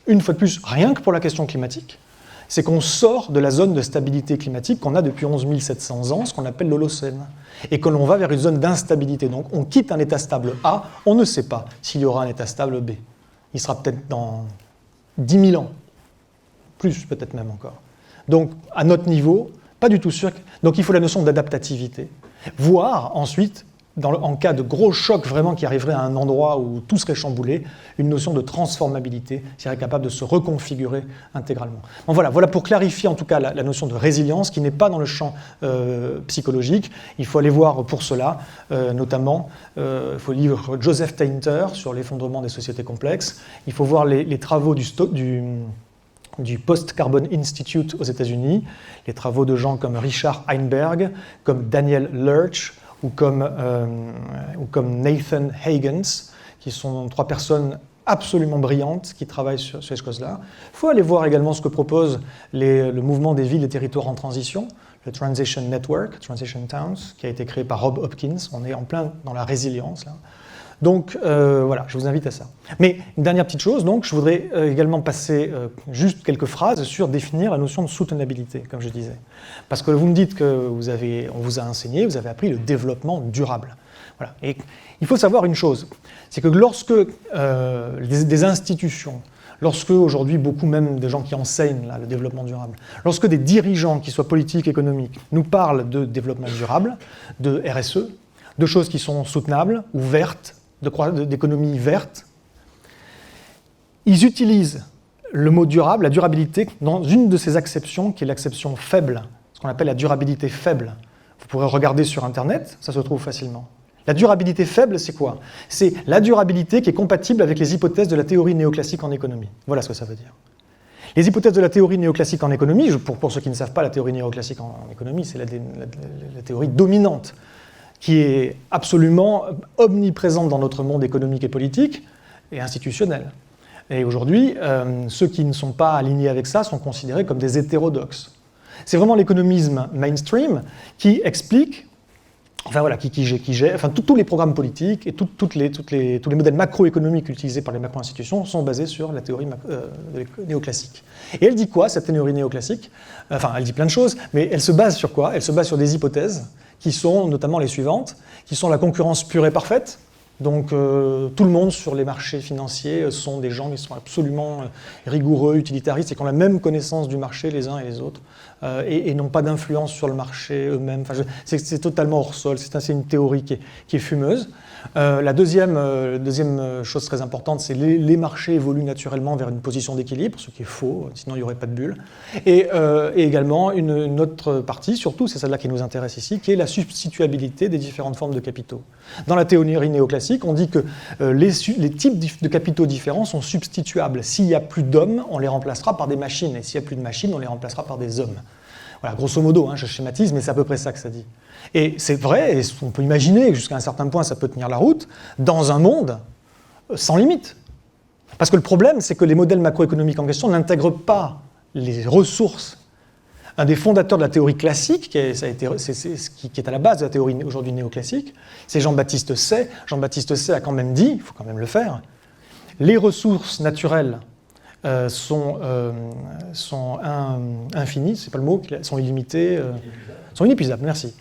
une fois de plus, rien que pour la question climatique, c'est qu'on sort de la zone de stabilité climatique qu'on a depuis 11 700 ans, ce qu'on appelle l'Holocène, et que l'on va vers une zone d'instabilité. Donc on quitte un état stable A, on ne sait pas s'il y aura un état stable B. Il sera peut-être dans 10 000 ans, plus peut-être même encore. Donc à notre niveau, pas du tout sûr. Donc il faut la notion d'adaptativité, voire ensuite, en cas de gros choc vraiment qui arriverait à un endroit où tout serait chamboulé, une notion de transformabilité, c'est-à-dire capable de se reconfigurer intégralement. Bon, voilà pour clarifier en tout cas la notion de résilience qui n'est pas dans le champ psychologique. Il faut aller voir pour cela, notamment, il faut lire Joseph Tainter sur l'effondrement des sociétés complexes. Il faut voir les travaux du Post-Carbon Institute aux États-Unis, les travaux de gens comme Richard Heinberg, comme Daniel Lurch, ou comme Nathan Hagens, qui sont trois personnes absolument brillantes qui travaillent sur ces choses-là. Il faut aller voir également ce que propose le mouvement des villes et territoires en transition, le Transition Network, Transition Towns, qui a été créé par Rob Hopkins. On est en plein dans la résilience, là. Donc voilà, je vous invite à ça. Mais une dernière petite chose, donc, je voudrais également passer juste quelques phrases sur définir la notion de soutenabilité, comme je disais. Parce que vous me dites que on vous a enseigné, vous avez appris le développement durable. Voilà. Et il faut savoir une chose, c'est que lorsque des institutions, lorsque aujourd'hui beaucoup même des gens qui enseignent là, le développement durable, lorsque des dirigeants, qui soient politiques, économiques, nous parlent de développement durable, de RSE, de choses qui sont soutenables ou vertes, d'économie verte, ils utilisent le mot durable, la durabilité, dans une de ces acceptions qui est l'acception faible, ce qu'on appelle la durabilité faible. Vous pourrez regarder sur Internet, ça se trouve facilement. La durabilité faible, c'est quoi? C'est la durabilité qui est compatible avec les hypothèses de la théorie néoclassique en économie. Voilà ce que ça veut dire. Les hypothèses de la théorie néoclassique en économie, pour ceux qui ne savent pas, la théorie néoclassique en économie, c'est la théorie dominante, qui est absolument omniprésente dans notre monde économique et politique et institutionnel. Et aujourd'hui, ceux qui ne sont pas alignés avec ça sont considérés comme des hétérodoxes. C'est vraiment l'économisme mainstream qui explique, enfin voilà, qui gère, enfin tous les programmes politiques et tous les modèles macroéconomiques utilisés par les macro-institutions sont basés sur la théorie néoclassique. Et elle dit quoi, cette théorie néoclassique? Enfin, elle dit plein de choses, mais elle se base sur quoi? Elle se base sur des hypothèses qui sont notamment les suivantes, qui sont la concurrence pure et parfaite, Donc tout le monde sur les marchés financiers sont des gens qui sont absolument rigoureux, utilitaristes et qui ont la même connaissance du marché les uns et les autres et n'ont pas d'influence sur le marché eux-mêmes. Enfin, c'est totalement hors sol, c'est une théorie qui est fumeuse. La deuxième chose très importante, c'est les marchés évoluent naturellement vers une position d'équilibre, ce qui est faux, sinon il n'y aurait pas de bulle. Et également une autre partie, surtout c'est celle-là qui nous intéresse ici, qui est la substituabilité des différentes formes de capitaux. Dans la théorie néoclassique, on dit que les types de capitaux différents sont substituables. S'il n'y a plus d'hommes, on les remplacera par des machines, et s'il n'y a plus de machines, on les remplacera par des hommes. Voilà, grosso modo, je schématise, mais c'est à peu près ça que ça dit. Et c'est vrai, et on peut imaginer que jusqu'à un certain point, ça peut tenir la route, dans un monde sans limite. Parce que le problème, c'est que les modèles macroéconomiques en question n'intègrent pas les ressources. Un des fondateurs de la théorie classique, qui est à la base de la théorie aujourd'hui néoclassique, c'est Jean-Baptiste Say. Jean-Baptiste Say a quand même dit, il faut quand même le faire, les ressources naturelles sont infinies, c'est pas le mot, sont illimitées, sont inépuisables, merci.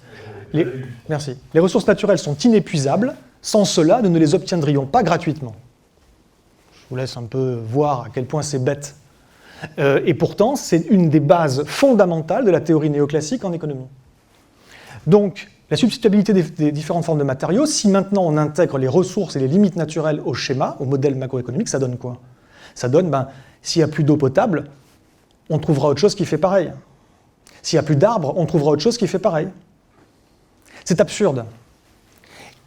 Merci. Les ressources naturelles sont inépuisables, sans cela, nous ne les obtiendrions pas gratuitement. Je vous laisse un peu voir à quel point c'est bête. Et pourtant, c'est une des bases fondamentales de la théorie néoclassique en économie. Donc, la substituabilité des différentes formes de matériaux, si maintenant on intègre les ressources et les limites naturelles au schéma, au modèle macroéconomique, ça donne quoi? Ça donne, s'il n'y a plus d'eau potable, on trouvera autre chose qui fait pareil. S'il n'y a plus d'arbres, on trouvera autre chose qui fait pareil. C'est absurde.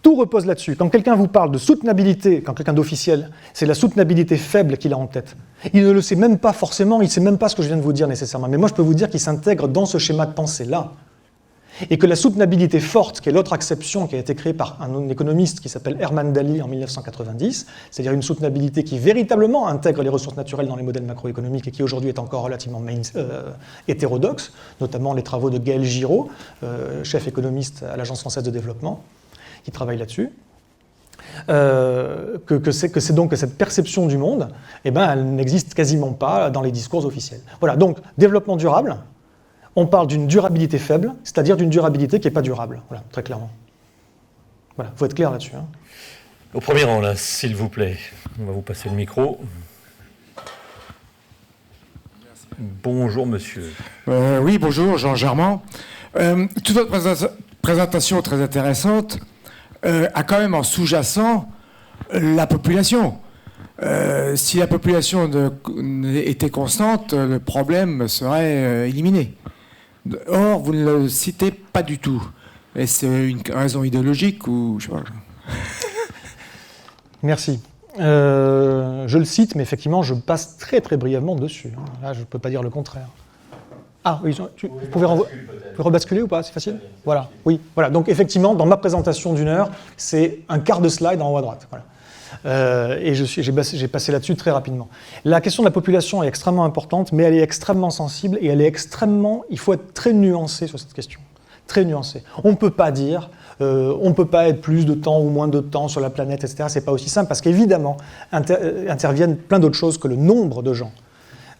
Tout repose là-dessus. Quand quelqu'un vous parle de soutenabilité, quand quelqu'un d'officiel, c'est la soutenabilité faible qu'il a en tête. Il ne le sait même pas forcément, il ne sait même pas ce que je viens de vous dire nécessairement. Mais moi, je peux vous dire qu'il s'intègre dans ce schéma de pensée-là. Et que la soutenabilité forte, qui est l'autre acception qui a été créée par un économiste qui s'appelle Herman Daly en 1990, c'est-à-dire une soutenabilité qui véritablement intègre les ressources naturelles dans les modèles macroéconomiques et qui aujourd'hui est encore relativement hétérodoxe, notamment les travaux de Gaël Giraud, chef économiste à l'Agence française de développement, qui travaille là-dessus, que cette perception du monde, elle n'existe quasiment pas dans les discours officiels. Voilà, donc développement durable, on parle d'une durabilité faible, c'est-à-dire d'une durabilité qui n'est pas durable, voilà, très clairement. Voilà, il faut être clair là-dessus. Au premier rang, là, s'il vous plaît. On va vous passer le micro. Bonjour, monsieur. Oui, bonjour, Jean Germain. Toute votre présentation très intéressante a quand même en sous-jacent la population. Si la population était constante, le problème serait éliminé. Or, vous ne le citez pas du tout. Est-ce une raison idéologique ou je sais pas. Merci. Je le cite, mais effectivement, je passe très très brièvement dessus. Là, je ne peux pas dire le contraire. Ah oui, vous pouvez rebasculer ou pas? C'est facile? Voilà, oui. Voilà. Donc effectivement, dans ma présentation d'une heure, c'est un quart de slide en haut à droite. Voilà. Et j'ai passé là-dessus très rapidement. La question de la population est extrêmement importante, mais elle est extrêmement sensible et il faut être très nuancé sur cette question. Très nuancé. On ne peut pas dire, on ne peut pas être plus de temps ou moins de temps sur la planète, etc. C'est pas aussi simple parce qu'évidemment, interviennent plein d'autres choses que le nombre de gens.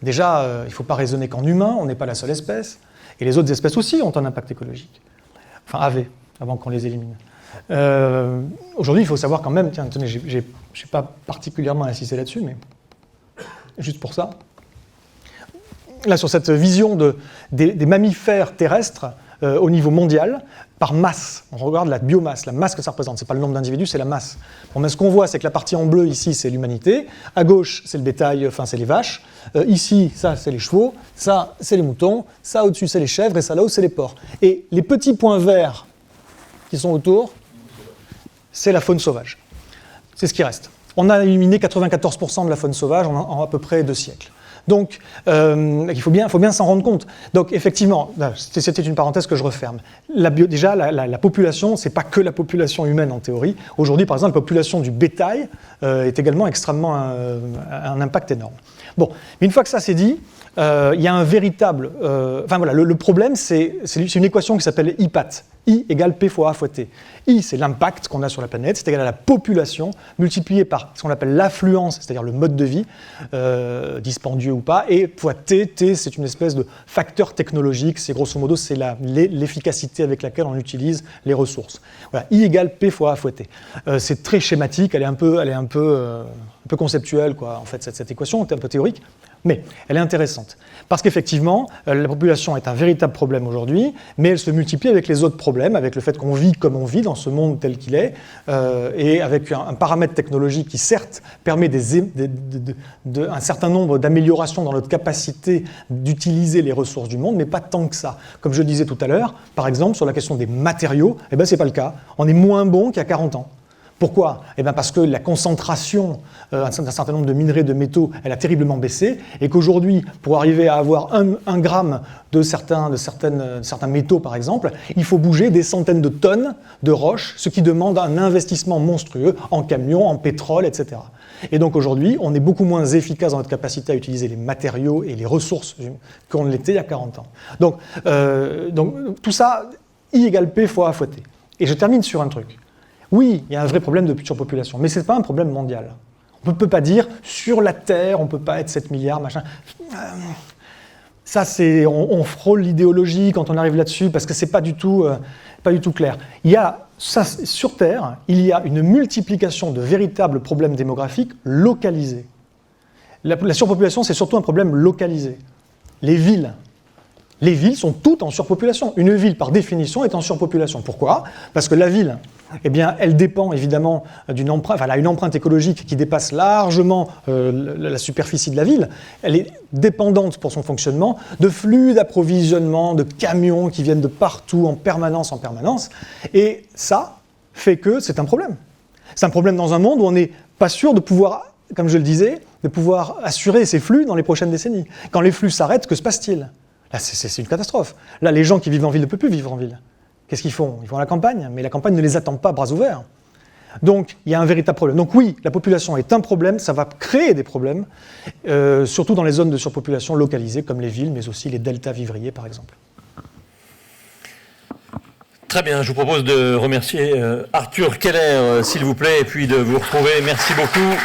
Déjà, il ne faut pas raisonner qu'en humain, on n'est pas la seule espèce, et les autres espèces aussi ont un impact écologique. Enfin, avant qu'on les élimine. Aujourd'hui, il faut savoir quand même, tiens, tenez, je n'ai pas particulièrement insisté là-dessus, mais juste pour ça. Là, sur cette vision des mammifères terrestres au niveau mondial, par masse. On regarde la biomasse, la masse que ça représente. Ce n'est pas le nombre d'individus, c'est la masse. Bon, mais ce qu'on voit, c'est que la partie en bleu, ici, c'est l'humanité. À gauche, c'est le bétail, enfin, c'est les vaches. Ici, ça, c'est les chevaux. Ça, c'est les moutons. Ça, au-dessus, c'est les chèvres. Et ça, là-haut, c'est les porcs. Et les petits points verts qui sont autour, c'est la faune sauvage. C'est ce qui reste. On a éliminé 94% de la faune sauvage en à peu près 2 siècles. Donc, il faut bien s'en rendre compte. Donc, effectivement, c'était une parenthèse que je referme. Déjà, la population, c'est pas que la population humaine en théorie. Aujourd'hui, par exemple, la population du bétail est également extrêmement un impact énorme. Bon, mais une fois que ça c'est dit, il y a un véritable... le problème, c'est une équation qui s'appelle IPAT. I égale P fois A fois T. I, c'est l'impact qu'on a sur la planète, c'est égal à la population, multiplié par ce qu'on appelle l'affluence, c'est-à-dire le mode de vie, dispendieux ou pas, et fois T. T, c'est une espèce de facteur technologique, c'est grosso modo, c'est l'efficacité avec laquelle on utilise les ressources. Voilà, I égale P fois A fois T. C'est très schématique, elle est un peu conceptuelle, quoi, en fait, cette équation, est un peu théorique, mais elle est intéressante. Parce qu'effectivement, la population est un véritable problème aujourd'hui, mais elle se multiplie avec les autres problèmes, avec le fait qu'on vit comme on vit dans ce monde tel qu'il est, et avec un paramètre technologique qui, certes, permet un certain nombre d'améliorations dans notre capacité d'utiliser les ressources du monde, mais pas tant que ça. Comme je disais tout à l'heure, par exemple, sur la question des matériaux, eh ben, c'est pas le cas. On est moins bon qu'il y a 40 ans. Pourquoi ? Eh bien parce que la concentration d'un certain nombre de minerais, de métaux, elle a terriblement baissé, et qu'aujourd'hui, pour arriver à avoir un gramme de certains métaux, par exemple, il faut bouger des centaines de tonnes de roches, ce qui demande un investissement monstrueux en camions, en pétrole, etc. Et donc aujourd'hui, on est beaucoup moins efficace dans notre capacité à utiliser les matériaux et les ressources qu'on l'était il y a 40 ans. Donc tout ça, I égale P fois A fois T. Et je termine sur un truc. Oui, il y a un vrai problème de surpopulation, mais ce n'est pas un problème mondial. On ne peut pas dire, sur la Terre, on ne peut pas être 7 milliards, machin. Ça, on frôle l'idéologie quand on arrive là-dessus, parce que ce n'est pas du tout clair. Sur Terre, il y a une multiplication de véritables problèmes démographiques localisés. La surpopulation, c'est surtout un problème localisé. Les villes sont toutes en surpopulation. Une ville, par définition, est en surpopulation. Pourquoi ? Parce que la ville, eh bien, elle dépend évidemment d'une empreinte, enfin, elle a une empreinte écologique qui dépasse largement la superficie de la ville. Elle est dépendante pour son fonctionnement de flux d'approvisionnement, de camions qui viennent de partout en permanence. Et ça fait que c'est un problème. C'est un problème dans un monde où on n'est pas sûr de pouvoir, comme je le disais, de pouvoir assurer ces flux dans les prochaines décennies. Quand les flux s'arrêtent, que se passe-t-il ? Là, c'est une catastrophe. Là, les gens qui vivent en ville ne peuvent plus vivre en ville. Qu'est-ce qu'ils font ? Ils vont à la campagne, mais la campagne ne les attend pas bras ouverts. Donc, il y a un véritable problème. Donc oui, la population est un problème, ça va créer des problèmes, surtout dans les zones de surpopulation localisées, comme les villes, mais aussi les deltas vivriers, par exemple. Très bien, je vous propose de remercier Arthur Keller, s'il vous plaît, et puis de vous retrouver. Merci beaucoup.